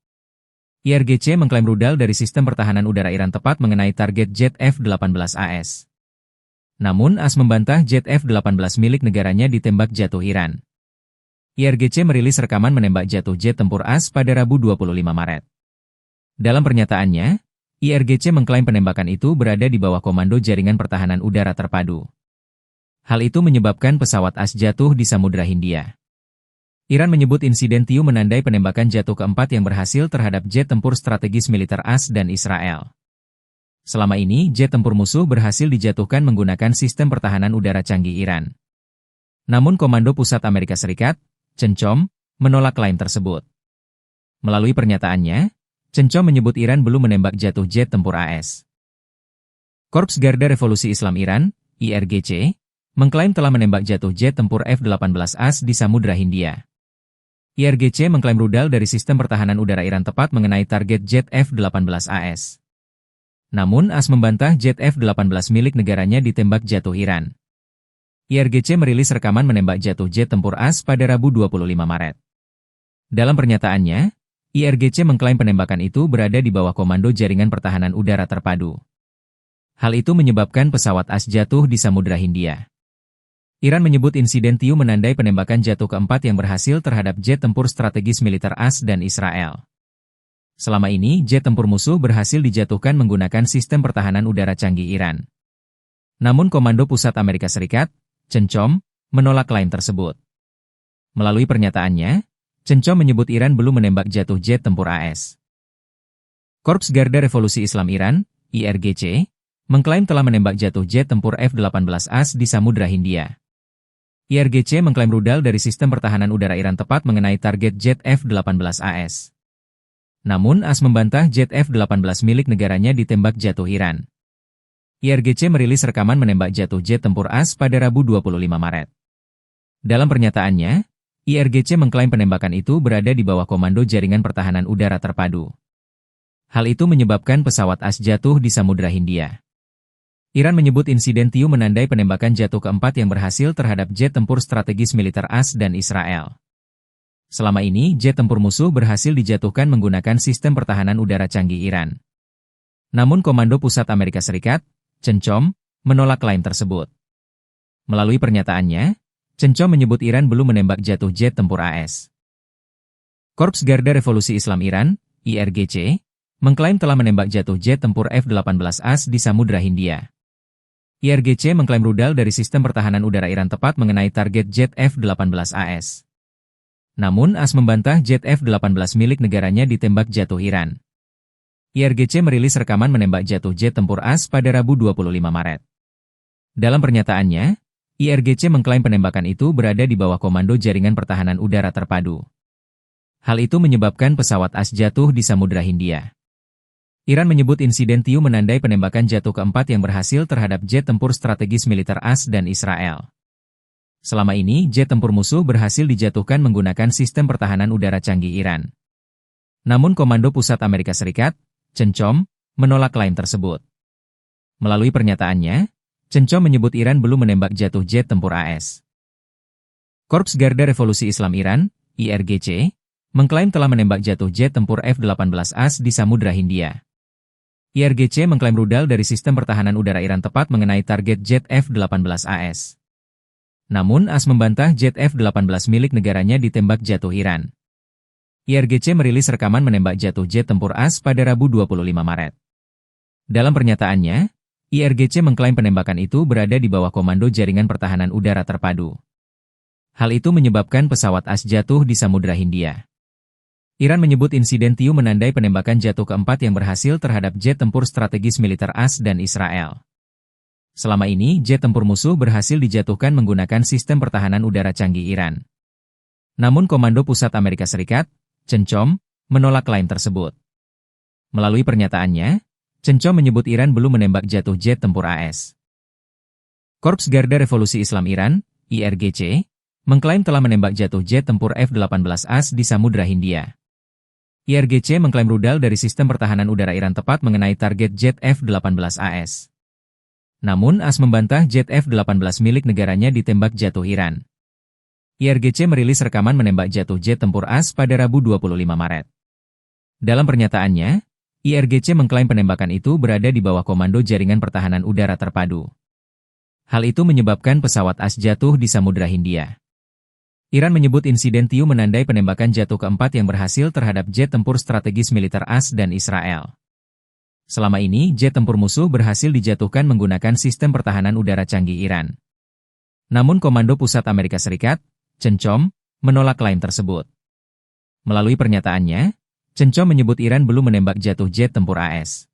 IRGC mengklaim rudal dari sistem pertahanan udara Iran tepat mengenai target jet F-18 AS. Namun AS membantah jet F-18 milik negaranya ditembak jatuh Iran. IRGC merilis rekaman menembak jatuh jet tempur AS pada Rabu 25 Maret. Dalam pernyataannya, IRGC mengklaim penembakan itu berada di bawah komando Jaringan Pertahanan Udara Terpadu. Hal itu menyebabkan pesawat AS jatuh di Samudra Hindia. Iran menyebut insiden Tiu menandai penembakan jatuh keempat yang berhasil terhadap jet tempur strategis militer AS dan Israel. Selama ini, jet tempur musuh berhasil dijatuhkan menggunakan sistem pertahanan udara canggih Iran. Namun Komando Pusat Amerika Serikat, CENTCOM, menolak klaim tersebut. Melalui pernyataannya, CENTCOM menyebut Iran belum menembak jatuh jet tempur AS. Korps Garda Revolusi Islam Iran, IRGC, mengklaim telah menembak jatuh jet tempur F-18 AS di Samudra Hindia. IRGC mengklaim rudal dari sistem pertahanan udara Iran tepat mengenai target jet F-18 AS. Namun AS membantah jet F-18 milik negaranya ditembak jatuh Iran. IRGC merilis rekaman menembak jatuh jet tempur AS pada Rabu 25 Maret. Dalam pernyataannya, IRGC mengklaim penembakan itu berada di bawah komando Jaringan Pertahanan Udara Terpadu. Hal itu menyebabkan pesawat AS jatuh di Samudra Hindia. Iran menyebut insiden Tiu menandai penembakan jatuh keempat yang berhasil terhadap jet tempur strategis militer AS dan Israel. Selama ini, jet tempur musuh berhasil dijatuhkan menggunakan sistem pertahanan udara canggih Iran. Namun Komando Pusat Amerika Serikat, CENTCOM, menolak klaim tersebut. Melalui pernyataannya, CENTCOM menyebut Iran belum menembak jatuh jet tempur AS. Korps Garda Revolusi Islam Iran, IRGC, mengklaim telah menembak jatuh jet tempur F-18 AS di Samudra Hindia. IRGC mengklaim rudal dari sistem pertahanan udara Iran tepat mengenai target jet F-18 AS. Namun AS membantah jet F-18 milik negaranya ditembak jatuh Iran. IRGC merilis rekaman menembak jatuh jet tempur AS pada Rabu 25 Maret. Dalam pernyataannya, IRGC mengklaim penembakan itu berada di bawah komando Jaringan Pertahanan Udara Terpadu. Hal itu menyebabkan pesawat AS jatuh di Samudra Hindia. Iran menyebut insiden Tiu menandai penembakan jatuh keempat yang berhasil terhadap jet tempur strategis militer AS dan Israel. Selama ini, jet tempur musuh berhasil dijatuhkan menggunakan sistem pertahanan udara canggih Iran. Namun Komando Pusat Amerika Serikat, CENTCOM, menolak klaim tersebut. Melalui pernyataannya, CENTCOM menyebut Iran belum menembak jatuh jet tempur AS. Korps Garda Revolusi Islam Iran, IRGC, mengklaim telah menembak jatuh jet tempur F-18 AS di Samudra Hindia. IRGC mengklaim rudal dari sistem pertahanan udara Iran tepat mengenai target jet F-18 AS. Namun AS membantah jet F-18 milik negaranya ditembak jatuh Iran. IRGC merilis rekaman menembak jatuh jet tempur AS pada Rabu 25 Maret. Dalam pernyataannya, IRGC mengklaim penembakan itu berada di bawah komando Jaringan Pertahanan Udara Terpadu. Hal itu menyebabkan pesawat AS jatuh di Samudra Hindia. Iran menyebut insiden Tiu menandai penembakan jatuh keempat yang berhasil terhadap jet tempur strategis militer AS dan Israel. Selama ini, jet tempur musuh berhasil dijatuhkan menggunakan sistem pertahanan udara canggih Iran. Namun Komando Pusat Amerika Serikat, CENTCOM, menolak klaim tersebut. Melalui pernyataannya, CENTCOM menyebut Iran belum menembak jatuh jet tempur AS. Korps Garda Revolusi Islam Iran, IRGC, mengklaim telah menembak jatuh jet tempur F-18 AS di Samudra Hindia. IRGC mengklaim rudal dari sistem pertahanan udara Iran tepat mengenai target jet F-18 AS. Namun AS membantah jet F-18 milik negaranya ditembak jatuh Iran. IRGC merilis rekaman menembak jatuh jet tempur AS pada Rabu 25 Maret. Dalam pernyataannya, IRGC mengklaim penembakan itu berada di bawah komando Jaringan Pertahanan Udara Terpadu. Hal itu menyebabkan pesawat AS jatuh di Samudra Hindia. Iran menyebut insiden Tiu menandai penembakan jatuh keempat yang berhasil terhadap jet tempur strategis militer AS dan Israel. Selama ini, jet tempur musuh berhasil dijatuhkan menggunakan sistem pertahanan udara canggih Iran. Namun Komando Pusat Amerika Serikat, CENTCOM, menolak klaim tersebut. Melalui pernyataannya, CENTCOM menyebut Iran belum menembak jatuh jet tempur AS. Korps Garda Revolusi Islam Iran, IRGC, mengklaim telah menembak jatuh jet tempur F-18 AS di Samudra Hindia. IRGC mengklaim rudal dari sistem pertahanan udara Iran tepat mengenai target jet F-18 AS. Namun AS membantah jet F-18 milik negaranya ditembak jatuh Iran. IRGC merilis rekaman menembak jatuh jet tempur AS pada Rabu 25 Maret. Dalam pernyataannya, IRGC mengklaim penembakan itu berada di bawah komando Jaringan Pertahanan Udara Terpadu. Hal itu menyebabkan pesawat AS jatuh di Samudra Hindia. Iran menyebut insiden Tiu menandai penembakan jatuh keempat yang berhasil terhadap jet tempur strategis militer AS dan Israel. Selama ini, jet tempur musuh berhasil dijatuhkan menggunakan sistem pertahanan udara canggih Iran. Namun Komando Pusat Amerika Serikat, CENTCOM, menolak klaim tersebut. Melalui pernyataannya, CENTCOM menyebut Iran belum menembak jatuh jet tempur AS.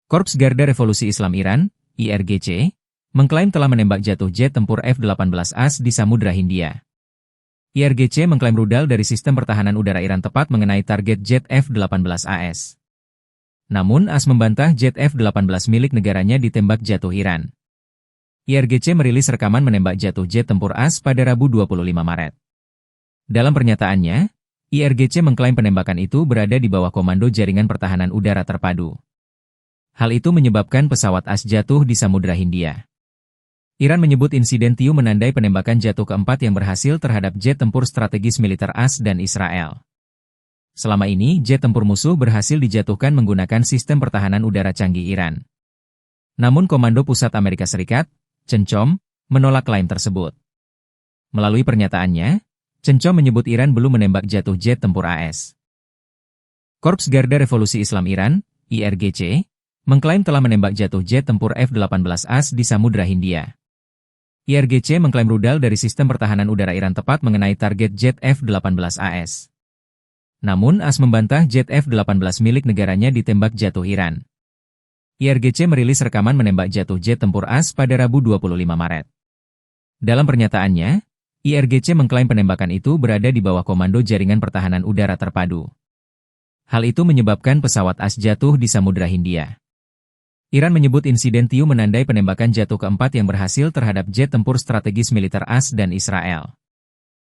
Korps Garda Revolusi Islam Iran, IRGC, mengklaim telah menembak jatuh jet tempur F-18 AS di Samudra Hindia. IRGC mengklaim rudal dari sistem pertahanan udara Iran tepat mengenai target jet F-18 AS. Namun AS membantah jet F-18 milik negaranya ditembak jatuh Iran. IRGC merilis rekaman menembak jatuh jet tempur AS pada Rabu 25 Maret. Dalam pernyataannya, IRGC mengklaim penembakan itu berada di bawah komando Jaringan Pertahanan Udara Terpadu. Hal itu menyebabkan pesawat AS jatuh di Samudra Hindia. Iran menyebut insiden Tiu menandai penembakan jatuh keempat yang berhasil terhadap jet tempur strategis militer AS dan Israel. Selama ini, jet tempur musuh berhasil dijatuhkan menggunakan sistem pertahanan udara canggih Iran. Namun Komando Pusat Amerika Serikat, CENTCOM, menolak klaim tersebut. Melalui pernyataannya, Cencom menyebut Iran belum menembak jatuh jet tempur AS. Korps Garda Revolusi Islam Iran, IRGC, mengklaim telah menembak jatuh jet tempur F-18A di Samudra Hindia. IRGC mengklaim rudal dari sistem pertahanan udara Iran tepat mengenai target jet F-18AS. Namun AS membantah jet F-18 milik negaranya ditembak jatuh Iran. IRGC merilis rekaman menembak jatuh jet tempur AS pada Rabu 25 Maret. Dalam pernyataannya, IRGC mengklaim penembakan itu berada di bawah komando Jaringan Pertahanan Udara Terpadu. Hal itu menyebabkan pesawat AS jatuh di Samudra Hindia. Iran menyebut insiden Tiu menandai penembakan jatuh keempat yang berhasil terhadap jet tempur strategis militer AS dan Israel.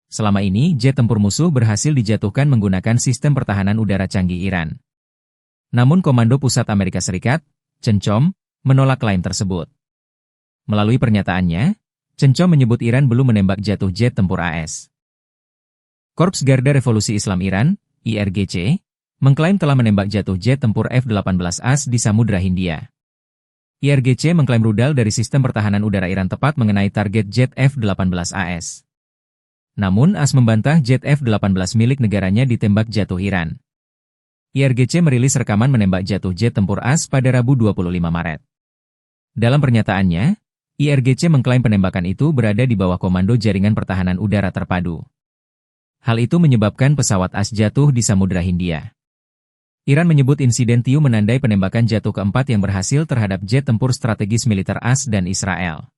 Selama ini, jet tempur musuh berhasil dijatuhkan menggunakan sistem pertahanan udara canggih Iran. Namun Komando Pusat Amerika Serikat, CENTCOM, menolak klaim tersebut. Melalui pernyataannya, CENTCOM menyebut Iran belum menembak jatuh jet tempur AS. Korps Garda Revolusi Islam Iran, IRGC, mengklaim telah menembak jatuh jet tempur F-18A di Samudra Hindia. IRGC mengklaim rudal dari sistem pertahanan udara Iran tepat mengenai target jet F-18AS. Namun AS membantah jet F-18 milik negaranya ditembak jatuh Iran. IRGC merilis rekaman menembak jatuh jet tempur AS pada Rabu 25 Maret. Dalam pernyataannya, IRGC mengklaim penembakan itu berada di bawah komando Jaringan Pertahanan Udara Terpadu. Hal itu menyebabkan pesawat AS jatuh di Samudra Hindia. Iran menyebut insiden Tiu menandai penembakan jatuh keempat yang berhasil terhadap jet tempur strategis militer AS dan Israel.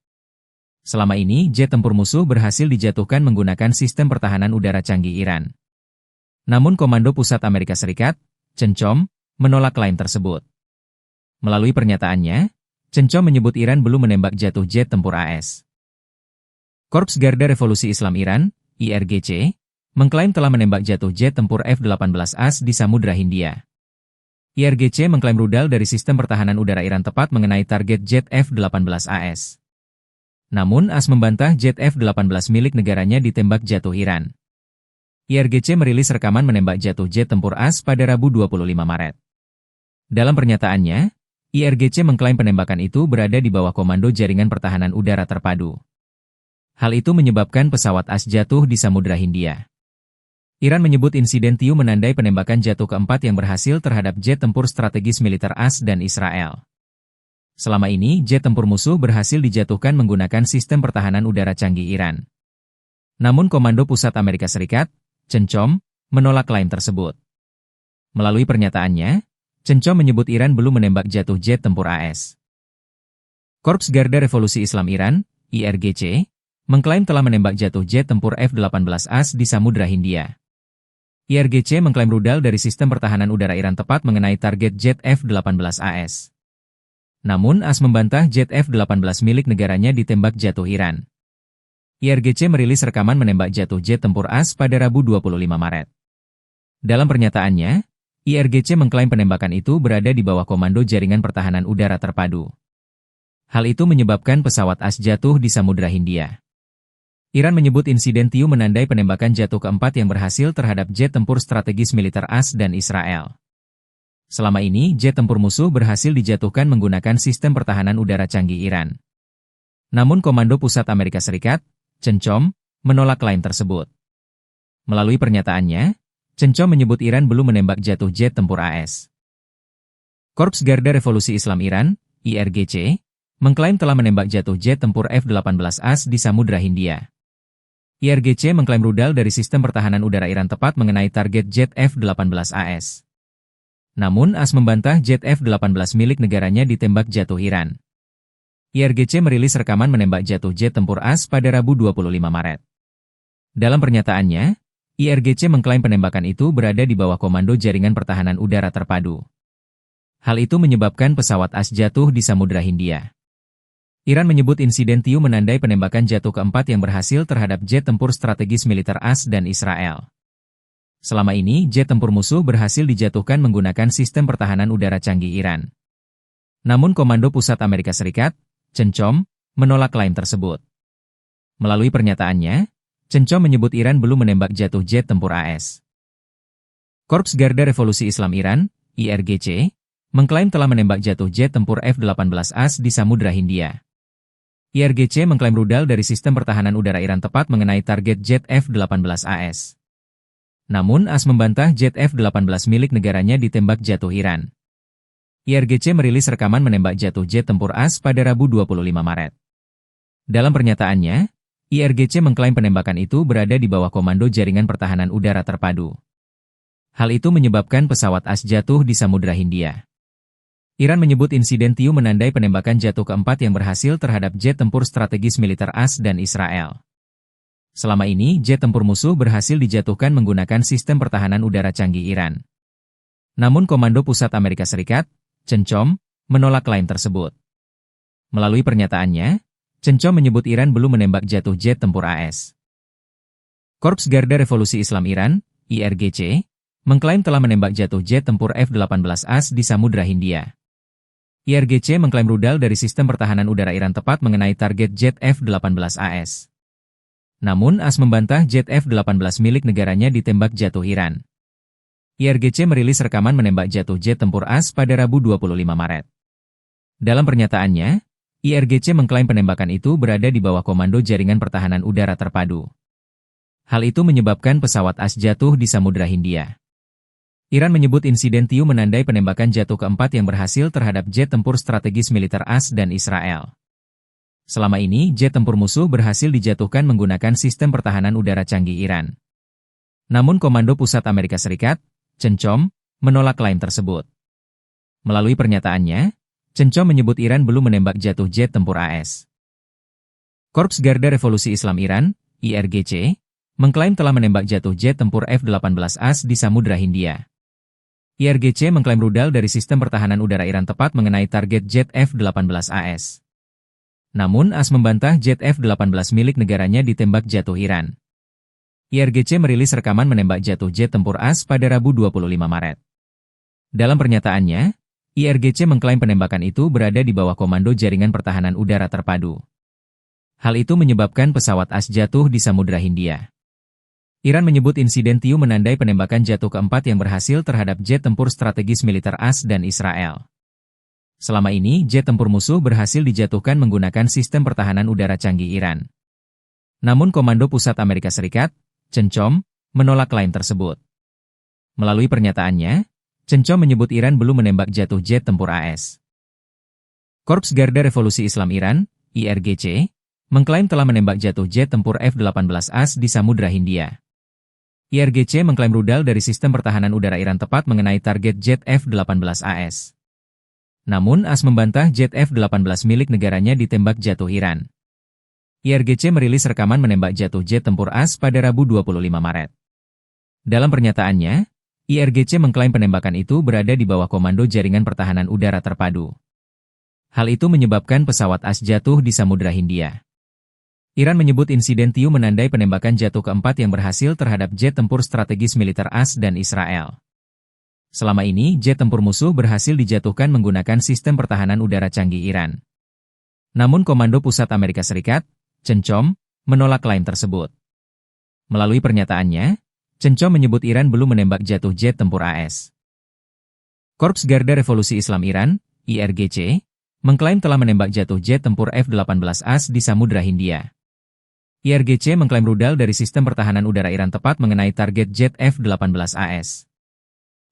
Selama ini, jet tempur musuh berhasil dijatuhkan menggunakan sistem pertahanan udara canggih Iran. Namun Komando Pusat Amerika Serikat, CENTCOM, menolak klaim tersebut. Melalui pernyataannya, CENTCOM menyebut Iran belum menembak jatuh jet tempur AS. Korps Garda Revolusi Islam Iran, IRGC, mengklaim telah menembak jatuh jet tempur F-18A di Samudra Hindia. IRGC mengklaim rudal dari sistem pertahanan udara Iran tepat mengenai target jet F-18AS. Namun AS membantah jet F-18 milik negaranya ditembak jatuh Iran. IRGC merilis rekaman menembak jatuh jet tempur AS pada Rabu 25 Maret. Dalam pernyataannya, IRGC mengklaim penembakan itu berada di bawah komando Jaringan Pertahanan Udara Terpadu. Hal itu menyebabkan pesawat AS jatuh di Samudra Hindia. Iran menyebut insiden Tiu menandai penembakan jatuh keempat yang berhasil terhadap jet tempur strategis militer AS dan Israel. Selama ini, jet tempur musuh berhasil dijatuhkan menggunakan sistem pertahanan udara canggih Iran. Namun Komando Pusat Amerika Serikat, CENTCOM, menolak klaim tersebut. Melalui pernyataannya, CENTCOM menyebut Iran belum menembak jatuh jet tempur AS. Korps Garda Revolusi Islam Iran, IRGC, mengklaim telah menembak jatuh jet tempur F-18A di Samudra Hindia. IRGC mengklaim rudal dari sistem pertahanan udara Iran tepat mengenai target jet F-18AS. Namun AS membantah jet F-18 milik negaranya ditembak jatuh Iran. IRGC merilis rekaman menembak jatuh jet tempur AS pada Rabu 25 Maret. Dalam pernyataannya, IRGC mengklaim penembakan itu berada di bawah komando Jaringan Pertahanan Udara Terpadu. Hal itu menyebabkan pesawat AS jatuh di Samudra Hindia. Iran menyebut insiden Tiu menandai penembakan jatuh keempat yang berhasil terhadap jet tempur strategis militer AS dan Israel. Selama ini, jet tempur musuh berhasil dijatuhkan menggunakan sistem pertahanan udara canggih Iran. Namun Komando Pusat Amerika Serikat, CENTCOM, menolak klaim tersebut. Melalui pernyataannya, CENTCOM menyebut Iran belum menembak jatuh jet tempur AS. Korps Garda Revolusi Islam Iran, IRGC, mengklaim telah menembak jatuh jet tempur F-18A di Samudra Hindia. IRGC mengklaim rudal dari sistem pertahanan udara Iran tepat mengenai target jet F-18AS. Namun AS membantah jet F-18 milik negaranya ditembak jatuh Iran. IRGC merilis rekaman menembak jatuh jet tempur AS pada Rabu 25 Maret. Dalam pernyataannya, IRGC mengklaim penembakan itu berada di bawah komando Jaringan Pertahanan Udara Terpadu. Hal itu menyebabkan pesawat AS jatuh di Samudra Hindia. Iran menyebut insiden Tiu menandai penembakan jatuh keempat yang berhasil terhadap jet tempur strategis militer AS dan Israel. Selama ini, jet tempur musuh berhasil dijatuhkan menggunakan sistem pertahanan udara canggih Iran. Namun Komando Pusat Amerika Serikat, CENTCOM, menolak klaim tersebut. Melalui pernyataannya, CENTCOM menyebut Iran belum menembak jatuh jet tempur AS. Korps Garda Revolusi Islam Iran, IRGC, mengklaim telah menembak jatuh jet tempur F-18A di Samudra Hindia. IRGC mengklaim rudal dari sistem pertahanan udara Iran tepat mengenai target jet F-18AS. Namun AS membantah jet F-18 milik negaranya ditembak jatuh Iran. IRGC merilis rekaman menembak jatuh jet tempur AS pada Rabu 25 Maret. Dalam pernyataannya, IRGC mengklaim penembakan itu berada di bawah komando Jaringan Pertahanan Udara Terpadu. Hal itu menyebabkan pesawat AS jatuh di Samudra Hindia. Iran menyebut insiden Tiu menandai penembakan jatuh keempat yang berhasil terhadap jet tempur strategis militer AS dan Israel. Selama ini, jet tempur musuh berhasil dijatuhkan menggunakan sistem pertahanan udara canggih Iran. Namun Komando Pusat Amerika Serikat, CENTCOM, menolak klaim tersebut. Melalui pernyataannya, CENTCOM menyebut Iran belum menembak jatuh jet tempur AS. Korps Garda Revolusi Islam Iran, IRGC, mengklaim telah menembak jatuh jet tempur F-18AS di Samudra Hindia. IRGC mengklaim rudal dari sistem pertahanan udara Iran tepat mengenai target jet F-18AS. Namun AS membantah jet F-18 milik negaranya ditembak jatuh Iran. IRGC merilis rekaman menembak jatuh jet tempur AS pada Rabu 25 Maret. Dalam pernyataannya, IRGC mengklaim penembakan itu berada di bawah komando Jaringan Pertahanan Udara Terpadu. Hal itu menyebabkan pesawat AS jatuh di Samudra Hindia. Iran menyebut insiden Tiu menandai penembakan jatuh keempat yang berhasil terhadap jet tempur strategis militer AS dan Israel. Selama ini, jet tempur musuh berhasil dijatuhkan menggunakan sistem pertahanan udara canggih Iran. Namun Komando Pusat Amerika Serikat, CENTCOM, menolak klaim tersebut. Melalui pernyataannya, CENTCOM menyebut Iran belum menembak jatuh jet tempur AS. Korps Garda Revolusi Islam Iran, IRGC, mengklaim telah menembak jatuh jet tempur F-18AS di Samudra Hindia. IRGC mengklaim rudal dari sistem pertahanan udara Iran tepat mengenai target jet F-18AS. Namun AS membantah jet F-18 milik negaranya ditembak jatuh Iran. IRGC merilis rekaman menembak jatuh jet tempur AS pada Rabu 25 Maret. Dalam pernyataannya, IRGC mengklaim penembakan itu berada di bawah komando Jaringan Pertahanan Udara Terpadu. Hal itu menyebabkan pesawat AS jatuh di Samudra Hindia. Iran menyebut insiden Tiu menandai penembakan jatuh keempat yang berhasil terhadap jet tempur strategis militer AS dan Israel. Selama ini, jet tempur musuh berhasil dijatuhkan menggunakan sistem pertahanan udara canggih Iran. Namun Komando Pusat Amerika Serikat, CENTCOM, menolak klaim tersebut. Melalui pernyataannya, CENTCOM menyebut Iran belum menembak jatuh jet tempur AS. Korps Garda Revolusi Islam Iran, IRGC, mengklaim telah menembak jatuh jet tempur F-18AS di Samudra Hindia. IRGC mengklaim rudal dari sistem pertahanan udara Iran tepat mengenai target jet F-18AS. Namun AS membantah jet F-18 milik negaranya ditembak jatuh Iran. IRGC merilis rekaman menembak jatuh jet tempur AS pada Rabu 25 Maret. Dalam pernyataannya, IRGC mengklaim penembakan itu berada di bawah komando Jaringan Pertahanan Udara Terpadu. Hal itu menyebabkan pesawat AS jatuh di Samudra Hindia. Iran menyebut insiden Tiu menandai penembakan jatuh keempat yang berhasil terhadap jet tempur strategis militer AS dan Israel. Selama ini, jet tempur musuh berhasil dijatuhkan menggunakan sistem pertahanan udara canggih Iran. Namun Komando Pusat Amerika Serikat, CENTCOM, menolak klaim tersebut. Melalui pernyataannya, CENTCOM menyebut Iran belum menembak jatuh jet tempur AS. Korps Garda Revolusi Islam Iran, IRGC, mengklaim telah menembak jatuh jet tempur F-18AS di Samudra Hindia. IRGC mengklaim rudal dari sistem pertahanan udara Iran tepat mengenai target jet F-18AS.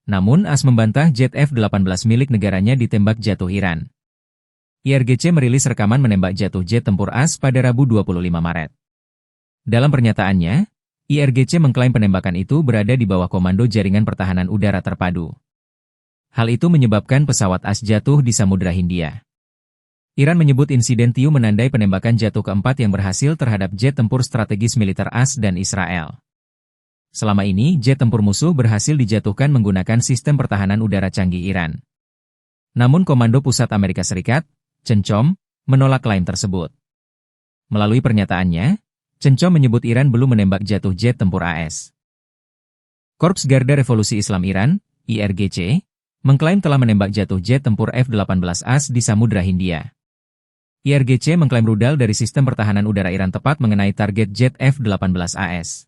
Namun AS membantah jet F-18 milik negaranya ditembak jatuh Iran. IRGC merilis rekaman menembak jatuh jet tempur AS pada Rabu 25 Maret. Dalam pernyataannya, IRGC mengklaim penembakan itu berada di bawah komando Jaringan Pertahanan Udara Terpadu. Hal itu menyebabkan pesawat AS jatuh di Samudra Hindia. Iran menyebut insiden Tiu menandai penembakan jatuh keempat yang berhasil terhadap jet tempur strategis militer AS dan Israel. Selama ini, jet tempur musuh berhasil dijatuhkan menggunakan sistem pertahanan udara canggih Iran. Namun Komando Pusat Amerika Serikat, CENTCOM, menolak klaim tersebut. Melalui pernyataannya, CENTCOM menyebut Iran belum menembak jatuh jet tempur AS. Korps Garda Revolusi Islam Iran, IRGC, mengklaim telah menembak jatuh jet tempur F-18AS di Samudra Hindia. IRGC mengklaim rudal dari sistem pertahanan udara Iran tepat mengenai target jet F-18AS.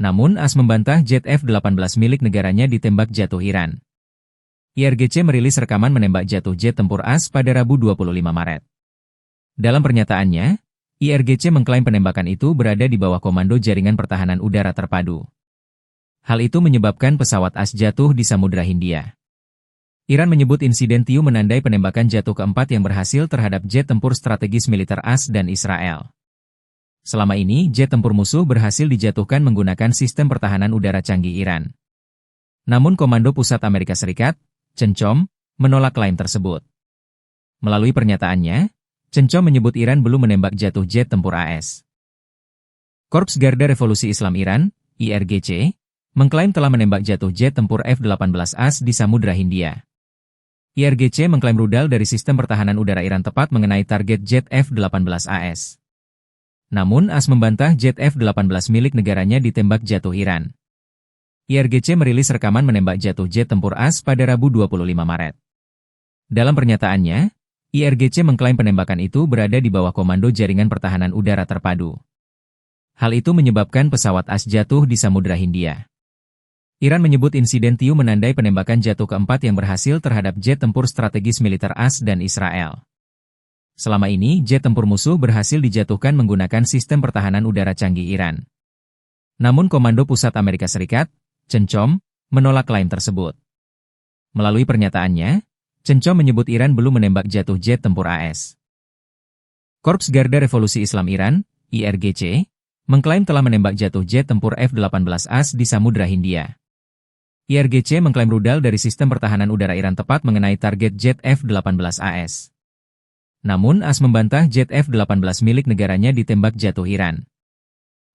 Namun AS membantah jet F-18 milik negaranya ditembak jatuh Iran. IRGC merilis rekaman menembak jatuh jet tempur AS pada Rabu 25 Maret. Dalam pernyataannya, IRGC mengklaim penembakan itu berada di bawah komando Jaringan Pertahanan Udara Terpadu. Hal itu menyebabkan pesawat AS jatuh di Samudra Hindia. Iran menyebut insiden Tiu menandai penembakan jatuh keempat yang berhasil terhadap jet tempur strategis militer AS dan Israel. Selama ini, jet tempur musuh berhasil dijatuhkan menggunakan sistem pertahanan udara canggih Iran. Namun Komando Pusat Amerika Serikat, CENTCOM, menolak klaim tersebut. Melalui pernyataannya, CENTCOM menyebut Iran belum menembak jatuh jet tempur AS. Korps Garda Revolusi Islam Iran, IRGC, mengklaim telah menembak jatuh jet tempur F-18 AS di Samudra Hindia. IRGC mengklaim rudal dari sistem pertahanan udara Iran tepat mengenai target jet F-18 AS. Namun AS membantah jet F-18 milik negaranya ditembak jatuh Iran. IRGC merilis rekaman menembak jatuh jet tempur AS pada Rabu 25 Maret. Dalam pernyataannya, IRGC mengklaim penembakan itu berada di bawah komando Jaringan Pertahanan Udara Terpadu. Hal itu menyebabkan pesawat AS jatuh di Samudra Hindia. Iran menyebut insiden Tiu menandai penembakan jatuh keempat yang berhasil terhadap jet tempur strategis militer AS dan Israel. Selama ini, jet tempur musuh berhasil dijatuhkan menggunakan sistem pertahanan udara canggih Iran. Namun Komando Pusat Amerika Serikat, CENTCOM, menolak klaim tersebut. Melalui pernyataannya, CENTCOM menyebut Iran belum menembak jatuh jet tempur AS. Korps Garda Revolusi Islam Iran, IRGC, mengklaim telah menembak jatuh jet tempur F-18 AS di Samudra Hindia. IRGC mengklaim rudal dari sistem pertahanan udara Iran tepat mengenai target jet F-18 AS. Namun AS membantah jet F-18 milik negaranya ditembak jatuh Iran.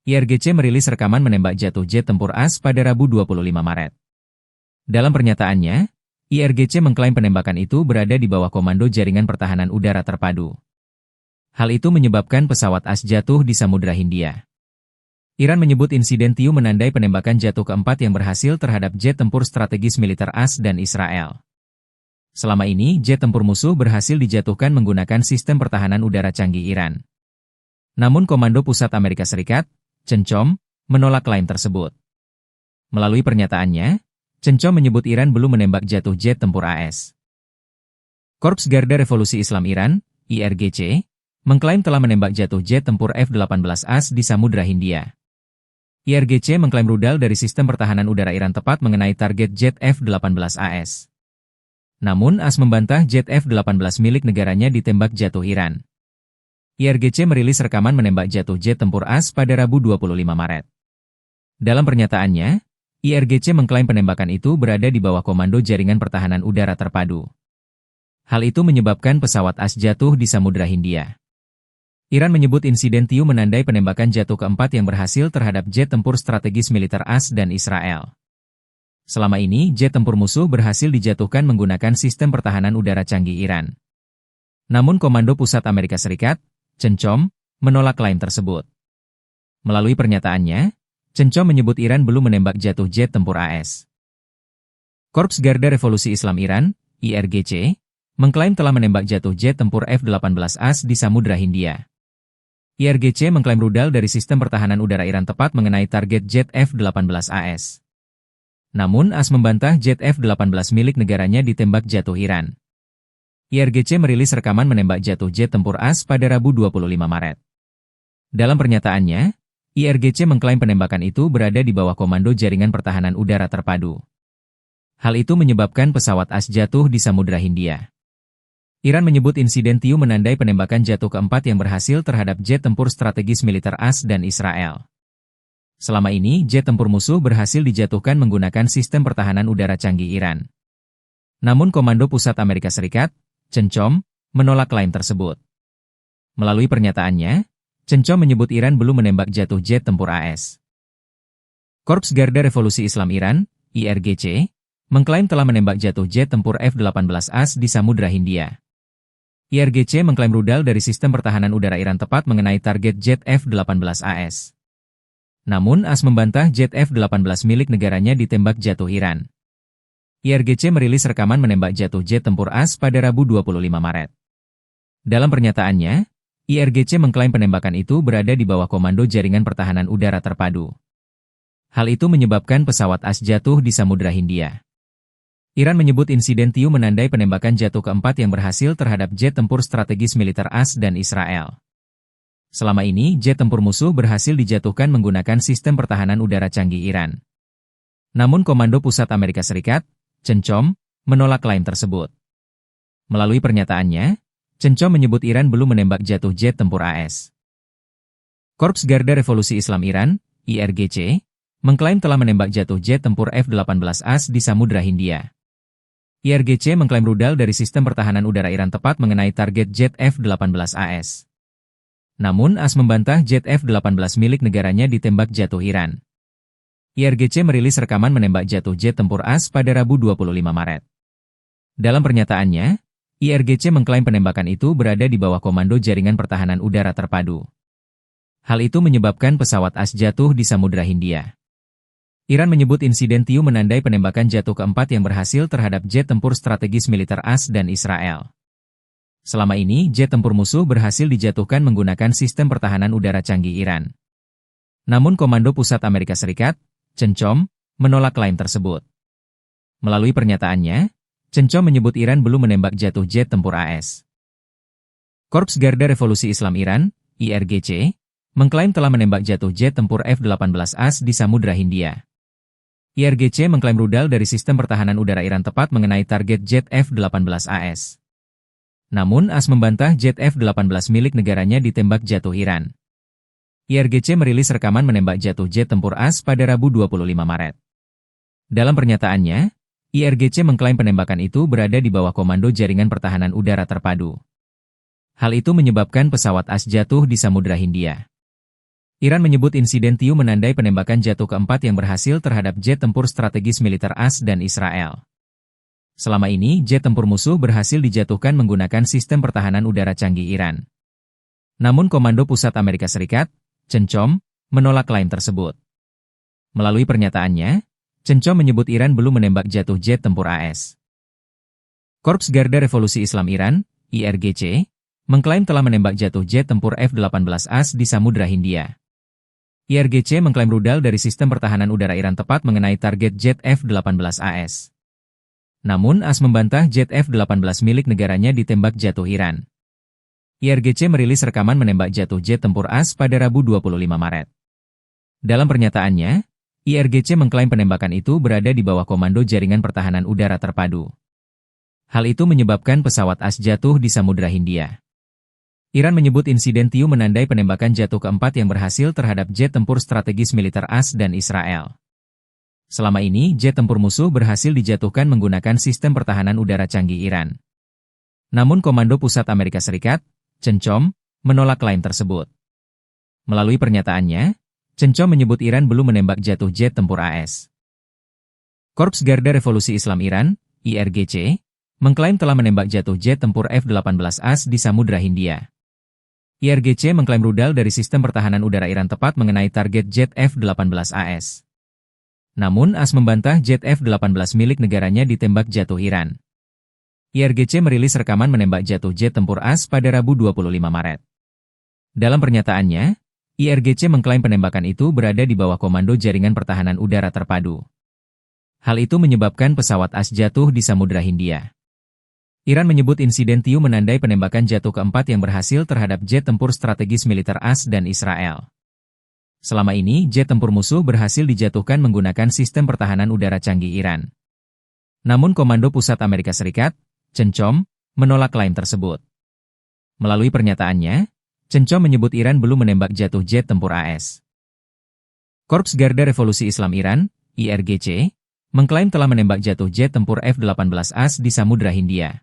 IRGC merilis rekaman menembak jatuh jet tempur AS pada Rabu 25 Maret. Dalam pernyataannya, IRGC mengklaim penembakan itu berada di bawah komando Jaringan Pertahanan Udara Terpadu. Hal itu menyebabkan pesawat AS jatuh di Samudra Hindia. Iran menyebut insiden Tiu menandai penembakan jatuh keempat yang berhasil terhadap jet tempur strategis militer AS dan Israel. Selama ini, jet tempur musuh berhasil dijatuhkan menggunakan sistem pertahanan udara canggih Iran. Namun Komando Pusat Amerika Serikat, CENTCOM, menolak klaim tersebut. Melalui pernyataannya, CENTCOM menyebut Iran belum menembak jatuh jet tempur AS. Korps Garda Revolusi Islam Iran, IRGC, mengklaim telah menembak jatuh jet tempur F-18 AS di Samudra Hindia. IRGC mengklaim rudal dari sistem pertahanan udara Iran tepat mengenai target jet F-18 AS. Namun AS membantah jet F-18 milik negaranya ditembak jatuh Iran. IRGC merilis rekaman menembak jatuh jet tempur AS pada Rabu 25 Maret. Dalam pernyataannya, IRGC mengklaim penembakan itu berada di bawah komando Jaringan Pertahanan Udara Terpadu. Hal itu menyebabkan pesawat AS jatuh di Samudra Hindia. Iran menyebut insiden Tiu menandai penembakan jatuh keempat yang berhasil terhadap jet tempur strategis militer AS dan Israel. Selama ini, jet tempur musuh berhasil dijatuhkan menggunakan sistem pertahanan udara canggih Iran. Namun Komando Pusat Amerika Serikat, CENTCOM, menolak klaim tersebut. Melalui pernyataannya, CENTCOM menyebut Iran belum menembak jatuh jet tempur AS. Korps Garda Revolusi Islam Iran, IRGC, mengklaim telah menembak jatuh jet tempur F-18 AS di Samudra Hindia. IRGC mengklaim rudal dari sistem pertahanan udara Iran tepat mengenai target jet F-18 AS. Namun AS membantah jet F-18 milik negaranya ditembak jatuh Iran. IRGC merilis rekaman menembak jatuh jet tempur AS pada Rabu 25 Maret. Dalam pernyataannya, IRGC mengklaim penembakan itu berada di bawah komando Jaringan Pertahanan Udara Terpadu. Hal itu menyebabkan pesawat AS jatuh di Samudra Hindia. Iran menyebut insiden Tiu menandai penembakan jatuh keempat yang berhasil terhadap jet tempur strategis militer AS dan Israel. Selama ini, jet tempur musuh berhasil dijatuhkan menggunakan sistem pertahanan udara canggih Iran. Namun Komando Pusat Amerika Serikat, CENTCOM, menolak klaim tersebut. Melalui pernyataannya, CENTCOM menyebut Iran belum menembak jatuh jet tempur AS. Korps Garda Revolusi Islam Iran, IRGC, mengklaim telah menembak jatuh jet tempur F-18 AS di Samudra Hindia. IRGC mengklaim rudal dari sistem pertahanan udara Iran tepat mengenai target jet F-18 AS. Namun AS membantah jet F-18 milik negaranya ditembak jatuh Iran. IRGC merilis rekaman menembak jatuh jet tempur AS pada Rabu 25 Maret. Dalam pernyataannya, IRGC mengklaim penembakan itu berada di bawah komando Jaringan Pertahanan Udara Terpadu. Hal itu menyebabkan pesawat AS jatuh di Samudra Hindia. Iran menyebut insiden Tiu menandai penembakan jatuh keempat yang berhasil terhadap jet tempur strategis militer AS dan Israel. Selama ini, jet tempur musuh berhasil dijatuhkan menggunakan sistem pertahanan udara canggih Iran. Namun Komando Pusat Amerika Serikat, CENTCOM, menolak klaim tersebut. Melalui pernyataannya, CENTCOM menyebut Iran belum menembak jatuh jet tempur AS. Korps Garda Revolusi Islam Iran, IRGC, mengklaim telah menembak jatuh jet tempur F-18 AS di Samudra Hindia. IRGC mengklaim rudal dari sistem pertahanan udara Iran tepat mengenai target jet F-18 AS. Namun AS membantah jet F-18 milik negaranya ditembak jatuh Iran. IRGC merilis rekaman menembak jatuh jet tempur AS pada Rabu 25 Maret. Dalam pernyataannya, IRGC mengklaim penembakan itu berada di bawah komando Jaringan Pertahanan Udara Terpadu. Hal itu menyebabkan pesawat AS jatuh di Samudra Hindia. Iran menyebut insiden Tiu menandai penembakan jatuh keempat yang berhasil terhadap jet tempur strategis militer AS dan Israel. Selama ini, jet tempur musuh berhasil dijatuhkan menggunakan sistem pertahanan udara canggih Iran. Namun Komando Pusat Amerika Serikat, CENTCOM, menolak klaim tersebut. Melalui pernyataannya, CENTCOM menyebut Iran belum menembak jatuh jet tempur AS. Korps Garda Revolusi Islam Iran, IRGC, mengklaim telah menembak jatuh jet tempur F-18 AS di Samudra Hindia. IRGC mengklaim rudal dari sistem pertahanan udara Iran tepat mengenai target jet F-18 AS. Namun AS membantah jet F-18 milik negaranya ditembak jatuh Iran. IRGC merilis rekaman menembak jatuh jet tempur AS pada Rabu 25 Maret. Dalam pernyataannya, IRGC mengklaim penembakan itu berada di bawah komando Jaringan Pertahanan Udara Terpadu. Hal itu menyebabkan pesawat AS jatuh di Samudra Hindia. Iran menyebut insiden Tiu menandai penembakan jatuh keempat yang berhasil terhadap jet tempur strategis militer AS dan Israel. Selama ini, jet tempur musuh berhasil dijatuhkan menggunakan sistem pertahanan udara canggih Iran. Namun Komando Pusat Amerika Serikat, CENTCOM, menolak klaim tersebut. Melalui pernyataannya, CENTCOM menyebut Iran belum menembak jatuh jet tempur AS. Korps Garda Revolusi Islam Iran, IRGC, mengklaim telah menembak jatuh jet tempur F-18 AS di Samudra Hindia. IRGC mengklaim rudal dari sistem pertahanan udara Iran tepat mengenai target jet F-18 AS. Namun AS membantah jet F-18 milik negaranya ditembak jatuh Iran. IRGC merilis rekaman menembak jatuh jet tempur AS pada Rabu 25 Maret. Dalam pernyataannya, IRGC mengklaim penembakan itu berada di bawah komando Jaringan Pertahanan Udara Terpadu. Hal itu menyebabkan pesawat AS jatuh di Samudra Hindia. Iran menyebut insiden Tiu menandai penembakan jatuh keempat yang berhasil terhadap jet tempur strategis militer AS dan Israel. Selama ini, jet tempur musuh berhasil dijatuhkan menggunakan sistem pertahanan udara canggih Iran. Namun Komando Pusat Amerika Serikat, CENTCOM, menolak klaim tersebut. Melalui pernyataannya, CENTCOM menyebut Iran belum menembak jatuh jet tempur AS. Korps Garda Revolusi Islam Iran, IRGC, mengklaim telah menembak jatuh jet tempur F-18 AS di Samudra Hindia. IRGC mengklaim rudal dari sistem pertahanan udara Iran tepat mengenai target jet F-18 AS. Namun AS membantah jet F-18 milik negaranya ditembak jatuh Iran. IRGC merilis rekaman menembak jatuh jet tempur AS pada Rabu 25 Maret. Dalam pernyataannya, IRGC mengklaim penembakan itu berada di bawah komando Jaringan Pertahanan Udara Terpadu. Hal itu menyebabkan pesawat AS jatuh di Samudra Hindia. Iran menyebut insiden Tiu menandai penembakan jatuh keempat yang berhasil terhadap jet tempur strategis militer AS dan Israel. Selama ini, jet tempur musuh berhasil dijatuhkan menggunakan sistem pertahanan udara canggih Iran. Namun Komando Pusat Amerika Serikat, CENTCOM, menolak klaim tersebut. Melalui pernyataannya, CENTCOM menyebut Iran belum menembak jatuh jet tempur AS. Korps Garda Revolusi Islam Iran, IRGC, mengklaim telah menembak jatuh jet tempur F-18 AS di Samudra Hindia.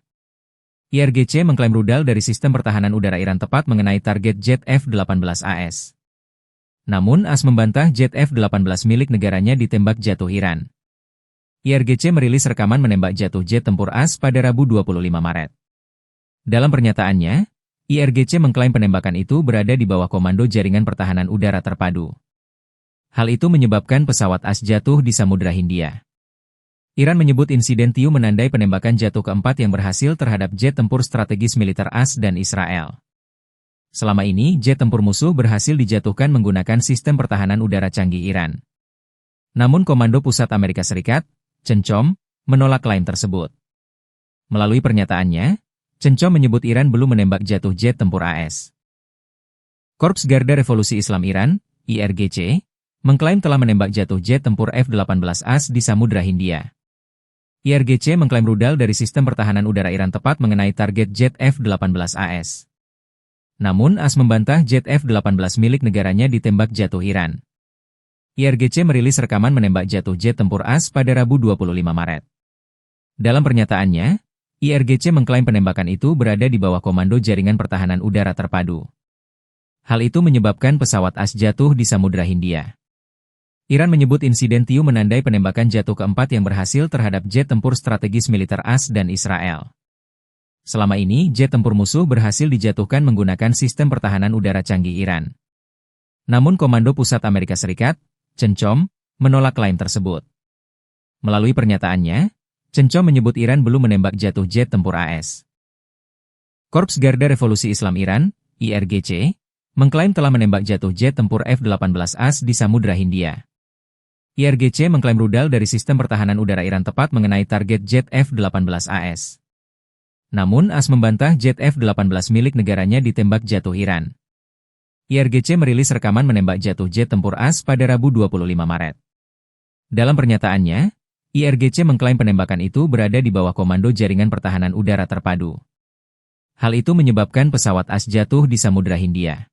IRGC mengklaim rudal dari sistem pertahanan udara Iran tepat mengenai target jet F-18 AS. Namun AS membantah jet F-18 milik negaranya ditembak jatuh Iran. IRGC merilis rekaman menembak jatuh jet tempur AS pada Rabu 25 Maret. Dalam pernyataannya, IRGC mengklaim penembakan itu berada di bawah komando Jaringan Pertahanan Udara Terpadu. Hal itu menyebabkan pesawat AS jatuh di Samudra Hindia. Iran menyebut insiden Tiu menandai penembakan jatuh keempat yang berhasil terhadap jet tempur strategis militer AS dan Israel. Selama ini, jet tempur musuh berhasil dijatuhkan menggunakan sistem pertahanan udara canggih Iran. Namun Komando Pusat Amerika Serikat, CENTCOM, menolak klaim tersebut. Melalui pernyataannya, Cencom menyebut Iran belum menembak jatuh jet tempur AS. Korps Garda Revolusi Islam Iran, IRGC, mengklaim telah menembak jatuh jet tempur F-18A di Samudra Hindia. IRGC mengklaim rudal dari sistem pertahanan udara Iran tepat mengenai target jet F-18AS. Namun AS membantah jet F-18 milik negaranya ditembak jatuh Iran. IRGC merilis rekaman menembak jatuh jet tempur AS pada Rabu 25 Maret. Dalam pernyataannya, IRGC mengklaim penembakan itu berada di bawah komando Jaringan Pertahanan Udara Terpadu. Hal itu menyebabkan pesawat AS jatuh di Samudra Hindia. Iran menyebut insiden Tiu menandai penembakan jatuh keempat yang berhasil terhadap jet tempur strategis militer AS dan Israel. Selama ini, jet tempur musuh berhasil dijatuhkan menggunakan sistem pertahanan udara canggih Iran. Namun Komando Pusat Amerika Serikat, Cencom, menolak klaim tersebut. Melalui pernyataannya, Cencom menyebut Iran belum menembak jatuh jet tempur AS. Korps Garda Revolusi Islam Iran, IRGC, mengklaim telah menembak jatuh jet tempur F-18A di Samudra Hindia. IRGC mengklaim rudal dari sistem pertahanan udara Iran tepat mengenai target jet F-18AS. Namun AS membantah jet F-18 milik negaranya ditembak jatuh Iran. IRGC merilis rekaman menembak jatuh jet tempur AS pada Rabu 25 Maret. Dalam pernyataannya, IRGC mengklaim penembakan itu berada di bawah komando Jaringan Pertahanan Udara Terpadu. Hal itu menyebabkan pesawat AS jatuh di Samudra Hindia.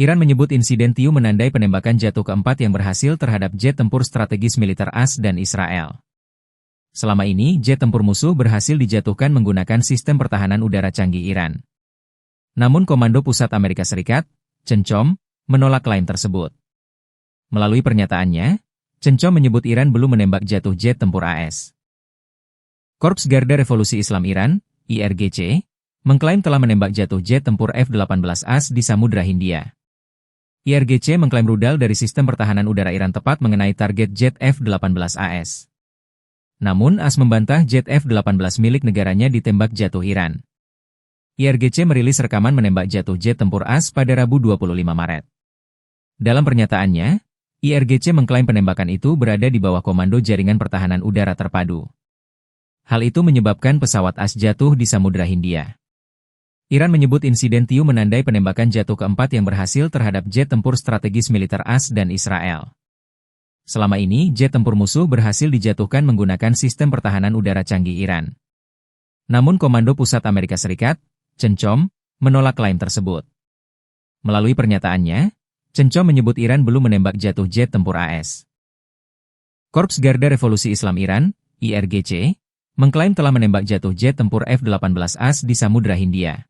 Iran menyebut insiden Tiu menandai penembakan jatuh keempat yang berhasil terhadap jet tempur strategis militer AS dan Israel. Selama ini, jet tempur musuh berhasil dijatuhkan menggunakan sistem pertahanan udara canggih Iran. Namun Komando Pusat Amerika Serikat, Cencom, menolak klaim tersebut. Melalui pernyataannya, Cencom menyebut Iran belum menembak jatuh jet tempur AS. Korps Garda Revolusi Islam Iran, IRGC, mengklaim telah menembak jatuh jet tempur F-18A di Samudra Hindia. IRGC mengklaim rudal dari sistem pertahanan udara Iran tepat mengenai target jet F-18AS. Namun AS membantah jet F-18 milik negaranya ditembak jatuh Iran. IRGC merilis rekaman menembak jatuh jet tempur AS pada Rabu 25 Maret. Dalam pernyataannya, IRGC mengklaim penembakan itu berada di bawah komando Jaringan Pertahanan Udara Terpadu. Hal itu menyebabkan pesawat AS jatuh di Samudra Hindia. Iran menyebut insiden Tiu menandai penembakan jatuh keempat yang berhasil terhadap jet tempur strategis militer AS dan Israel. Selama ini, jet tempur musuh berhasil dijatuhkan menggunakan sistem pertahanan udara canggih Iran. Namun Komando Pusat Amerika Serikat, Cencom, menolak klaim tersebut. Melalui pernyataannya, Cencom menyebut Iran belum menembak jatuh jet tempur AS. Korps Garda Revolusi Islam Iran, IRGC, mengklaim telah menembak jatuh jet tempur F-18A di Samudra Hindia.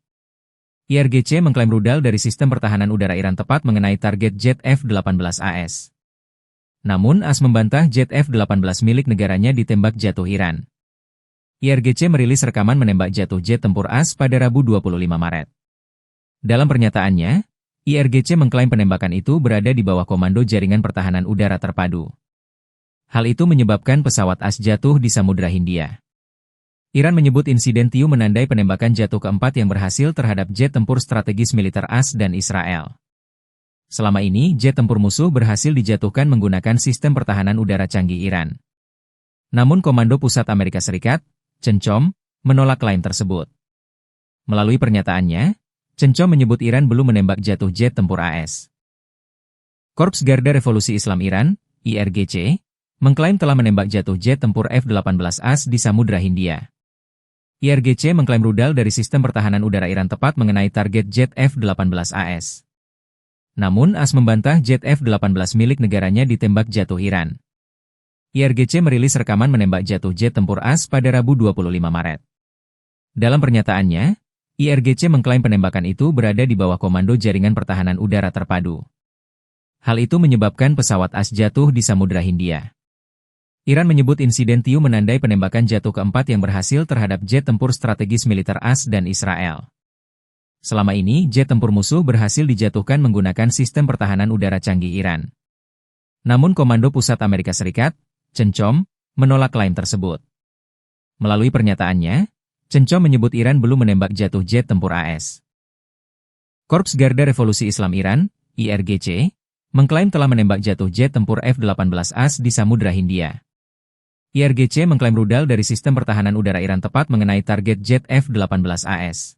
IRGC mengklaim rudal dari sistem pertahanan udara Iran tepat mengenai target jet F-18AS. Namun AS membantah jet F-18 milik negaranya ditembak jatuh Iran. IRGC merilis rekaman menembak jatuh jet tempur AS pada Rabu 25 Maret. Dalam pernyataannya, IRGC mengklaim penembakan itu berada di bawah komando Jaringan Pertahanan Udara Terpadu. Hal itu menyebabkan pesawat AS jatuh di Samudra Hindia. Iran menyebut insiden Tiu menandai penembakan jatuh keempat yang berhasil terhadap jet tempur strategis militer AS dan Israel. Selama ini, jet tempur musuh berhasil dijatuhkan menggunakan sistem pertahanan udara canggih Iran. Namun Komando Pusat Amerika Serikat, Cencom, menolak klaim tersebut. Melalui pernyataannya, Cencom menyebut Iran belum menembak jatuh jet tempur AS. Korps Garda Revolusi Islam Iran, IRGC, mengklaim telah menembak jatuh jet tempur F-18A di Samudra Hindia. IRGC mengklaim rudal dari sistem pertahanan udara Iran tepat mengenai target jet F-18AS. Namun AS membantah jet F-18 milik negaranya ditembak jatuh Iran. IRGC merilis rekaman menembak jatuh jet tempur AS pada Rabu 25 Maret. Dalam pernyataannya, IRGC mengklaim penembakan itu berada di bawah komando Jaringan Pertahanan Udara Terpadu. Hal itu menyebabkan pesawat AS jatuh di Samudra Hindia. Iran menyebut insiden Tiu menandai penembakan jatuh keempat yang berhasil terhadap jet tempur strategis militer AS dan Israel. Selama ini, jet tempur musuh berhasil dijatuhkan menggunakan sistem pertahanan udara canggih Iran. Namun Komando Pusat Amerika Serikat, Cencom, menolak klaim tersebut. Melalui pernyataannya, Cencom menyebut Iran belum menembak jatuh jet tempur AS. Korps Garda Revolusi Islam Iran, IRGC, mengklaim telah menembak jatuh jet tempur F-18A di Samudra Hindia. IRGC mengklaim rudal dari sistem pertahanan udara Iran tepat mengenai target jet F-18AS.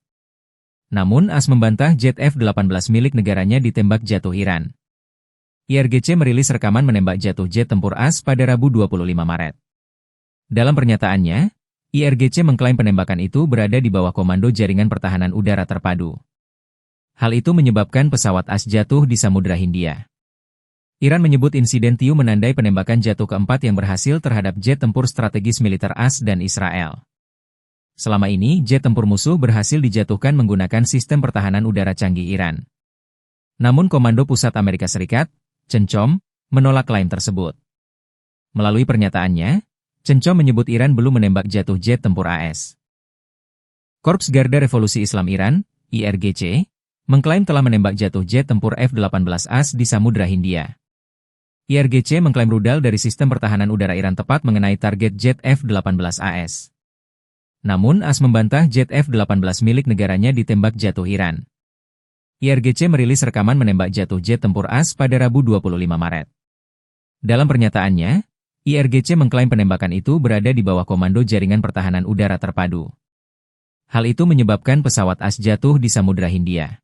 Namun AS membantah jet F-18 milik negaranya ditembak jatuh Iran. IRGC merilis rekaman menembak jatuh jet tempur AS pada Rabu 25 Maret. Dalam pernyataannya, IRGC mengklaim penembakan itu berada di bawah komando Jaringan Pertahanan Udara Terpadu. Hal itu menyebabkan pesawat AS jatuh di Samudra Hindia. Iran menyebut insiden Tiu menandai penembakan jatuh keempat yang berhasil terhadap jet tempur strategis militer AS dan Israel. Selama ini, jet tempur musuh berhasil dijatuhkan menggunakan sistem pertahanan udara canggih Iran. Namun Komando Pusat Amerika Serikat, CENTCOM, menolak klaim tersebut. Melalui pernyataannya, CENTCOM menyebut Iran belum menembak jatuh jet tempur AS. Korps Garda Revolusi Islam Iran, IRGC, mengklaim telah menembak jatuh jet tempur F-18AS di Samudra Hindia. IRGC mengklaim rudal dari sistem pertahanan udara Iran tepat mengenai target jet F-18AS. Namun AS membantah jet F-18 milik negaranya ditembak jatuh Iran. IRGC merilis rekaman menembak jatuh jet tempur AS pada Rabu 25 Maret. Dalam pernyataannya, IRGC mengklaim penembakan itu berada di bawah komando Jaringan Pertahanan Udara Terpadu. Hal itu menyebabkan pesawat AS jatuh di Samudra Hindia.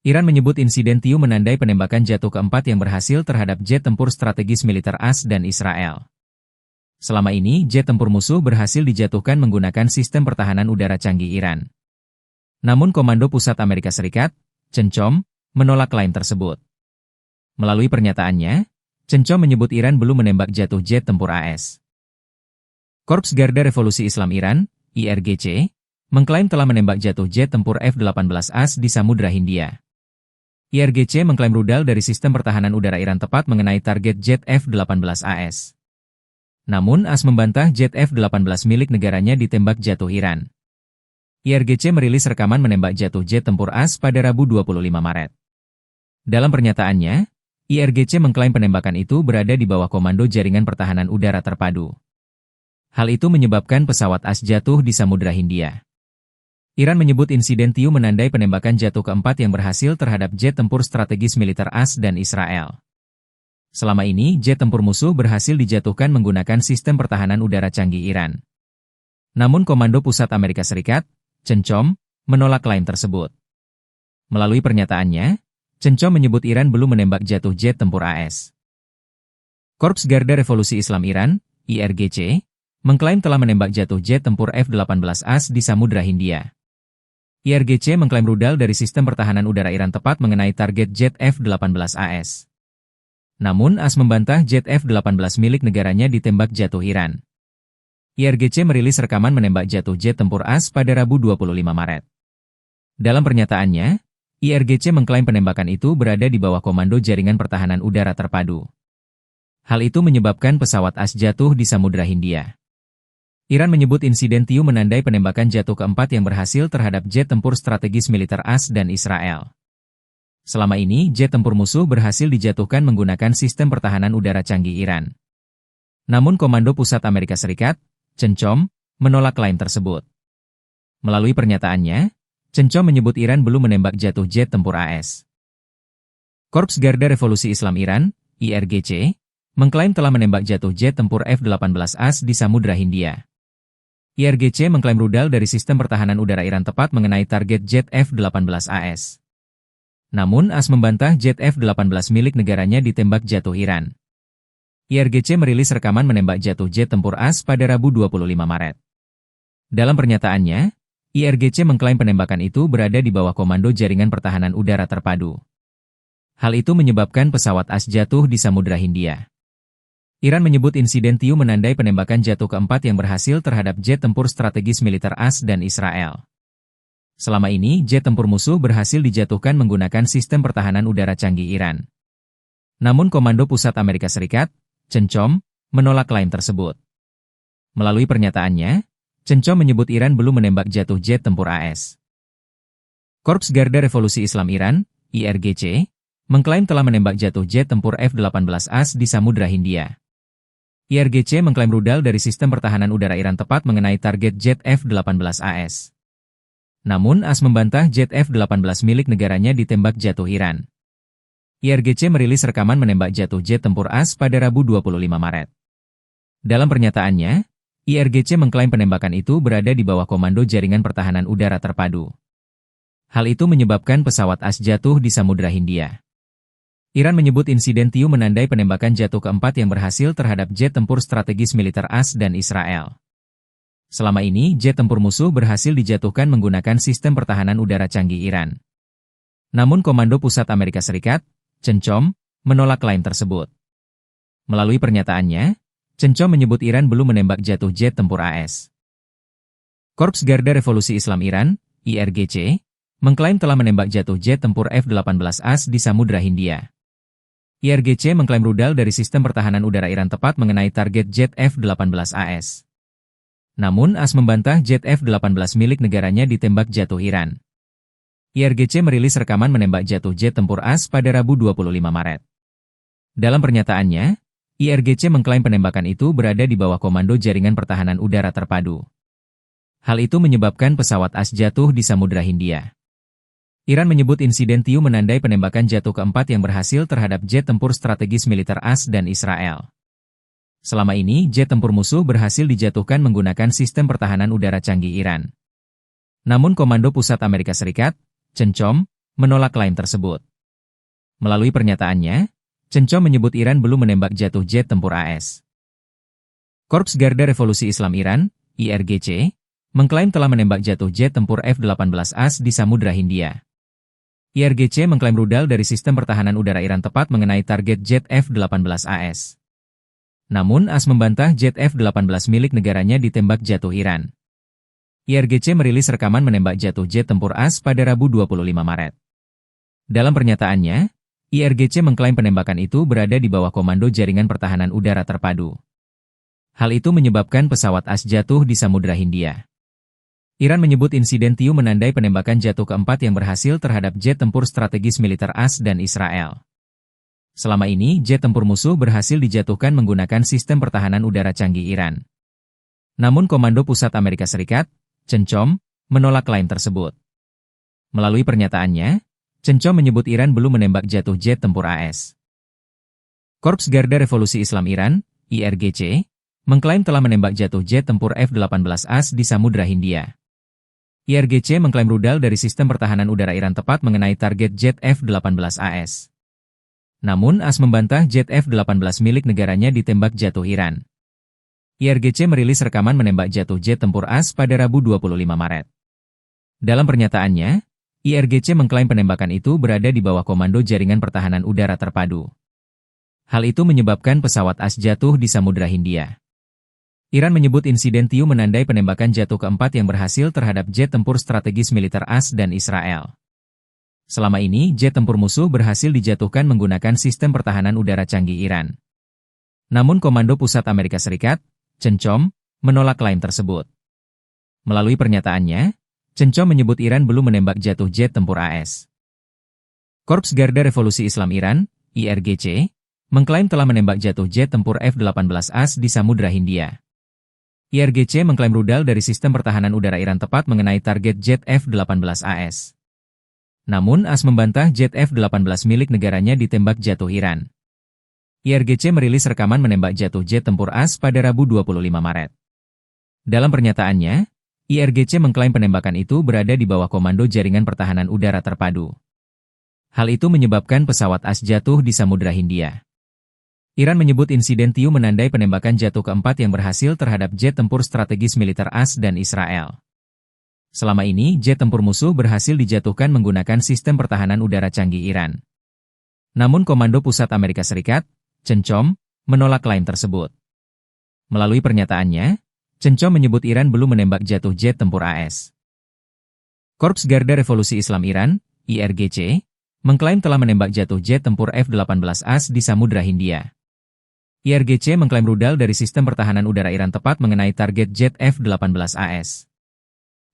Iran menyebut insiden Tiu menandai penembakan jatuh keempat yang berhasil terhadap jet tempur strategis militer AS dan Israel. Selama ini, jet tempur musuh berhasil dijatuhkan menggunakan sistem pertahanan udara canggih Iran. Namun Komando Pusat Amerika Serikat, CENTCOM, menolak klaim tersebut. Melalui pernyataannya, CENTCOM menyebut Iran belum menembak jatuh jet tempur AS. Korps Garda Revolusi Islam Iran, IRGC, mengklaim telah menembak jatuh jet tempur F-18AS di Samudra Hindia. IRGC mengklaim rudal dari sistem pertahanan udara Iran tepat mengenai target jet F-18AS. Namun AS membantah jet F-18 milik negaranya ditembak jatuh Iran. IRGC merilis rekaman menembak jatuh jet tempur AS pada Rabu 25 Maret. Dalam pernyataannya, IRGC mengklaim penembakan itu berada di bawah komando Jaringan Pertahanan Udara Terpadu. Hal itu menyebabkan pesawat AS jatuh di Samudra Hindia. Iran menyebut insiden Tiu menandai penembakan jatuh keempat yang berhasil terhadap jet tempur strategis militer AS dan Israel. Selama ini, jet tempur musuh berhasil dijatuhkan menggunakan sistem pertahanan udara canggih Iran. Namun Komando Pusat Amerika Serikat, CENTCOM, menolak klaim tersebut. Melalui pernyataannya, CENTCOM menyebut Iran belum menembak jatuh jet tempur AS. Korps Garda Revolusi Islam Iran, IRGC, mengklaim telah menembak jatuh jet tempur F-18AS di Samudra Hindia. IRGC mengklaim rudal dari sistem pertahanan udara Iran tepat mengenai target jet F-18AS. Namun AS membantah jet F-18 milik negaranya ditembak jatuh Iran. IRGC merilis rekaman menembak jatuh jet tempur AS pada Rabu 25 Maret. Dalam pernyataannya, IRGC mengklaim penembakan itu berada di bawah komando Jaringan Pertahanan Udara Terpadu. Hal itu menyebabkan pesawat AS jatuh di Samudra Hindia. Iran menyebut insiden Tiu menandai penembakan jatuh keempat yang berhasil terhadap jet tempur strategis militer AS dan Israel. Selama ini, jet tempur musuh berhasil dijatuhkan menggunakan sistem pertahanan udara canggih Iran. Namun Komando Pusat Amerika Serikat, CENTCOM, menolak klaim tersebut. Melalui pernyataannya, CENTCOM menyebut Iran belum menembak jatuh jet tempur AS. Korps Garda Revolusi Islam Iran, IRGC, mengklaim telah menembak jatuh jet tempur F-18AS di Samudra Hindia. IRGC mengklaim rudal dari sistem pertahanan udara Iran tepat mengenai target jet F-18AS. Namun AS membantah jet F-18 milik negaranya ditembak jatuh Iran. IRGC merilis rekaman menembak jatuh jet tempur AS pada Rabu 25 Maret. Dalam pernyataannya, IRGC mengklaim penembakan itu berada di bawah komando Jaringan Pertahanan Udara Terpadu. Hal itu menyebabkan pesawat AS jatuh di Samudra Hindia. Iran menyebut insiden Tiu menandai penembakan jatuh keempat yang berhasil terhadap jet tempur strategis militer AS dan Israel. Selama ini, jet tempur musuh berhasil dijatuhkan menggunakan sistem pertahanan udara canggih Iran. Namun Komando Pusat Amerika Serikat, CENTCOM, menolak klaim tersebut. Melalui pernyataannya, CENTCOM menyebut Iran belum menembak jatuh jet tempur AS. Korps Garda Revolusi Islam Iran, IRGC, mengklaim telah menembak jatuh jet tempur F-18AS di Samudra Hindia. IRGC mengklaim rudal dari sistem pertahanan udara Iran tepat mengenai target jet F-18AS. Namun AS membantah jet F-18 milik negaranya ditembak jatuh Iran. IRGC merilis rekaman menembak jatuh jet tempur AS pada Rabu 25 Maret. Dalam pernyataannya, IRGC mengklaim penembakan itu berada di bawah komando Jaringan Pertahanan Udara Terpadu. Hal itu menyebabkan pesawat AS jatuh di Samudra Hindia. Iran menyebut insiden Tiu menandai penembakan jatuh keempat yang berhasil terhadap jet tempur strategis militer AS dan Israel. Selama ini, jet tempur musuh berhasil dijatuhkan menggunakan sistem pertahanan udara canggih Iran. Namun Komando Pusat Amerika Serikat, CENTCOM, menolak klaim tersebut. Melalui pernyataannya, CENTCOM menyebut Iran belum menembak jatuh jet tempur AS. Korps Garda Revolusi Islam Iran, IRGC, mengklaim telah menembak jatuh jet tempur F-18 AS di Samudra Hindia. IRGC mengklaim rudal dari sistem pertahanan udara Iran tepat mengenai target jet F-18 AS. Namun AS membantah jet F-18 milik negaranya ditembak jatuh Iran. IRGC merilis rekaman menembak jatuh jet tempur AS pada Rabu 25 Maret. Dalam pernyataannya, IRGC mengklaim penembakan itu berada di bawah komando Jaringan Pertahanan Udara Terpadu. Hal itu menyebabkan pesawat AS jatuh di Samudra Hindia. Iran menyebut insiden Tiu menandai penembakan jatuh keempat yang berhasil terhadap jet tempur strategis militer AS dan Israel. Selama ini, jet tempur musuh berhasil dijatuhkan menggunakan sistem pertahanan udara canggih Iran. Namun Komando Pusat Amerika Serikat, CENTCOM, menolak klaim tersebut. Melalui pernyataannya, CENTCOM menyebut Iran belum menembak jatuh jet tempur AS. Korps Garda Revolusi Islam Iran, IRGC, mengklaim telah menembak jatuh jet tempur F-18 AS di Samudra Hindia. IRGC mengklaim rudal dari sistem pertahanan udara Iran tepat mengenai target jet F-18 AS. Namun AS membantah jet F-18 milik negaranya ditembak jatuh Iran. IRGC merilis rekaman menembak jatuh jet tempur AS pada Rabu 25 Maret. Dalam pernyataannya, IRGC mengklaim penembakan itu berada di bawah komando Jaringan Pertahanan Udara Terpadu. Hal itu menyebabkan pesawat AS jatuh di Samudra Hindia. Iran menyebut insiden Tiu menandai penembakan jatuh keempat yang berhasil terhadap jet tempur strategis militer AS dan Israel. Selama ini, jet tempur musuh berhasil dijatuhkan menggunakan sistem pertahanan udara canggih Iran. Namun Komando Pusat Amerika Serikat, CENTCOM, menolak klaim tersebut. Melalui pernyataannya, CENTCOM menyebut Iran belum menembak jatuh jet tempur AS. Korps Garda Revolusi Islam Iran, IRGC, mengklaim telah menembak jatuh jet tempur F-18 AS di Samudra Hindia. IRGC mengklaim rudal dari sistem pertahanan udara Iran tepat mengenai target jet F-18 AS. Namun AS membantah jet F-18 milik negaranya ditembak jatuh Iran. IRGC merilis rekaman menembak jatuh jet tempur AS pada Rabu 25 Maret. Dalam pernyataannya, IRGC mengklaim penembakan itu berada di bawah komando Jaringan Pertahanan Udara Terpadu. Hal itu menyebabkan pesawat AS jatuh di Samudra Hindia. Iran menyebut insiden Tiu menandai penembakan jatuh keempat yang berhasil terhadap jet tempur strategis militer AS dan Israel. Selama ini, jet tempur musuh berhasil dijatuhkan menggunakan sistem pertahanan udara canggih Iran. Namun Komando Pusat Amerika Serikat, CENTCOM, menolak klaim tersebut. Melalui pernyataannya, CENTCOM menyebut Iran belum menembak jatuh jet tempur AS. Korps Garda Revolusi Islam Iran, IRGC, mengklaim telah menembak jatuh jet tempur F-18 AS di Samudra Hindia. IRGC mengklaim rudal dari sistem pertahanan udara Iran tepat mengenai target jet F-18 AS. Namun AS membantah jet F-18 milik negaranya ditembak jatuh Iran. IRGC merilis rekaman menembak jatuh jet tempur AS pada Rabu 25 Maret. Dalam pernyataannya, IRGC mengklaim penembakan itu berada di bawah komando Jaringan Pertahanan Udara Terpadu. Hal itu menyebabkan pesawat AS jatuh di Samudra Hindia. Iran menyebut insiden Tiu menandai penembakan jatuh keempat yang berhasil terhadap jet tempur strategis militer AS dan Israel. Selama ini, jet tempur musuh berhasil dijatuhkan menggunakan sistem pertahanan udara canggih Iran. Namun Komando Pusat Amerika Serikat, CENTCOM, menolak klaim tersebut. Melalui pernyataannya, CENTCOM menyebut Iran belum menembak jatuh jet tempur AS. Korps Garda Revolusi Islam Iran, IRGC, mengklaim telah menembak jatuh jet tempur F-18 AS di Samudra Hindia. IRGC mengklaim rudal dari sistem pertahanan udara Iran tepat mengenai target jet F-18 AS.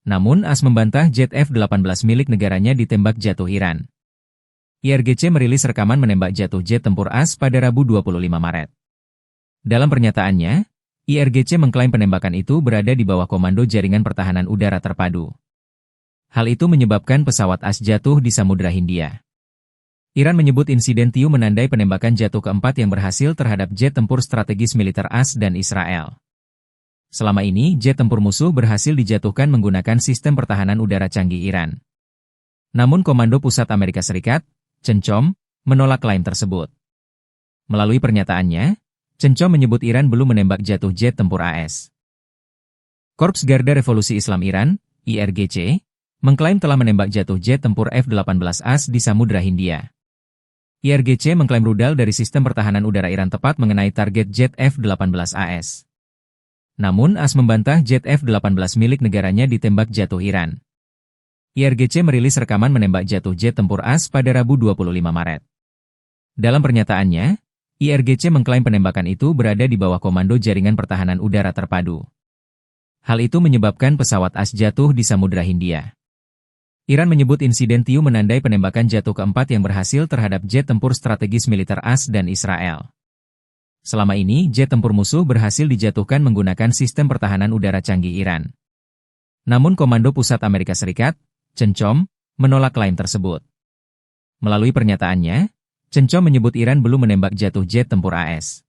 Namun AS membantah jet F-18 milik negaranya ditembak jatuh Iran. IRGC merilis rekaman menembak jatuh jet tempur AS pada Rabu 25 Maret. Dalam pernyataannya, IRGC mengklaim penembakan itu berada di bawah komando Jaringan Pertahanan Udara Terpadu. Hal itu menyebabkan pesawat AS jatuh di Samudra Hindia. Iran menyebut insiden Tiu menandai penembakan jatuh keempat yang berhasil terhadap jet tempur strategis militer AS dan Israel. Selama ini, jet tempur musuh berhasil dijatuhkan menggunakan sistem pertahanan udara canggih Iran. Namun Komando Pusat Amerika Serikat, CENTCOM, menolak klaim tersebut. Melalui pernyataannya, CENTCOM menyebut Iran belum menembak jatuh jet tempur AS. Korps Garda Revolusi Islam Iran, IRGC, mengklaim telah menembak jatuh jet tempur F-18 AS di Samudra Hindia. IRGC mengklaim rudal dari sistem pertahanan udara Iran tepat mengenai target jet F-18 AS. Namun AS membantah jet F-18 milik negaranya ditembak jatuh Iran. IRGC merilis rekaman menembak jatuh jet tempur AS pada Rabu 25 Maret. Dalam pernyataannya, IRGC mengklaim penembakan itu berada di bawah komando Jaringan Pertahanan Udara Terpadu. Hal itu menyebabkan pesawat AS jatuh di Samudra Hindia. Iran menyebut insiden Tiu menandai penembakan jatuh keempat yang berhasil terhadap jet tempur strategis militer AS dan Israel. Selama ini, jet tempur musuh berhasil dijatuhkan menggunakan sistem pertahanan udara canggih Iran. Namun Komando Pusat Amerika Serikat, CENTCOM, menolak klaim tersebut. Melalui pernyataannya, CENTCOM menyebut Iran belum menembak jatuh jet tempur AS.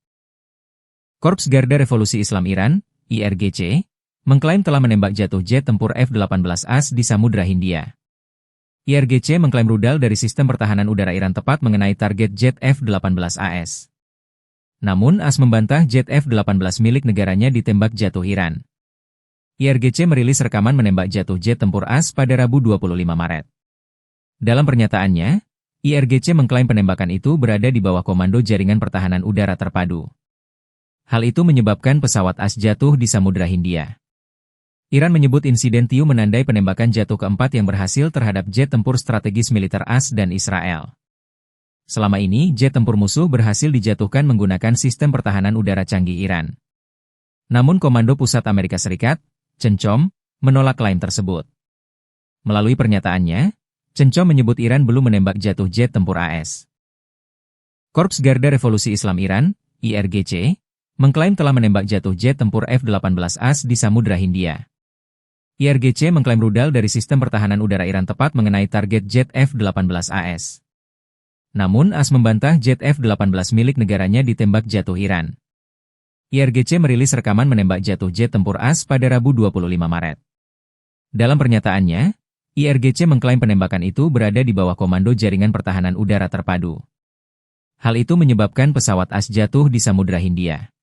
Korps Garda Revolusi Islam Iran, IRGC, mengklaim telah menembak jatuh jet tempur F-18 AS di Samudra Hindia. IRGC mengklaim rudal dari sistem pertahanan udara Iran tepat mengenai target jet F-18 AS. Namun AS membantah jet F-18 milik negaranya ditembak jatuh Iran. IRGC merilis rekaman menembak jatuh jet tempur AS pada Rabu 25 Maret. Dalam pernyataannya, IRGC mengklaim penembakan itu berada di bawah komando Jaringan Pertahanan Udara Terpadu. Hal itu menyebabkan pesawat AS jatuh di Samudra Hindia. Iran menyebut insiden Tiu menandai penembakan jatuh keempat yang berhasil terhadap jet tempur strategis militer AS dan Israel. Selama ini, jet tempur musuh berhasil dijatuhkan menggunakan sistem pertahanan udara canggih Iran. Namun Komando Pusat Amerika Serikat, CENTCOM, menolak klaim tersebut. Melalui pernyataannya, CENTCOM menyebut Iran belum menembak jatuh jet tempur AS. Korps Garda Revolusi Islam Iran, IRGC, mengklaim telah menembak jatuh jet tempur F-18 AS di Samudra Hindia. IRGC mengklaim rudal dari sistem pertahanan udara Iran tepat mengenai target jet F-18 AS. Namun AS membantah jet F-18 milik negaranya ditembak jatuh Iran. IRGC merilis rekaman menembak jatuh jet tempur AS pada Rabu 25 Maret. Dalam pernyataannya, IRGC mengklaim penembakan itu berada di bawah komando Jaringan Pertahanan Udara Terpadu. Hal itu menyebabkan pesawat AS jatuh di Samudra Hindia.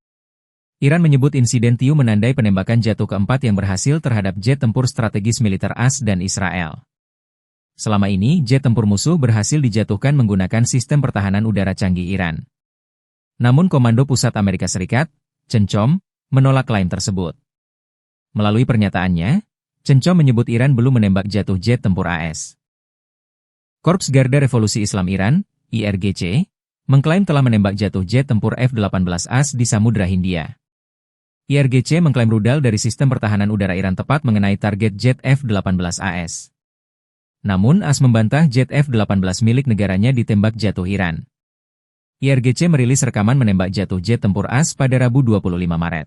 Iran menyebut insiden Tiu menandai penembakan jatuh keempat yang berhasil terhadap jet tempur strategis militer AS dan Israel. Selama ini, jet tempur musuh berhasil dijatuhkan menggunakan sistem pertahanan udara canggih Iran. Namun Komando Pusat Amerika Serikat, CENTCOM, menolak klaim tersebut. Melalui pernyataannya, CENTCOM menyebut Iran belum menembak jatuh jet tempur AS. Korps Garda Revolusi Islam Iran, IRGC, mengklaim telah menembak jatuh jet tempur F-18 AS di Samudra Hindia. IRGC mengklaim rudal dari sistem pertahanan udara Iran tepat mengenai target jet F-18 AS. Namun AS membantah jet F-18 milik negaranya ditembak jatuh Iran. IRGC merilis rekaman menembak jatuh jet tempur AS pada Rabu 25 Maret.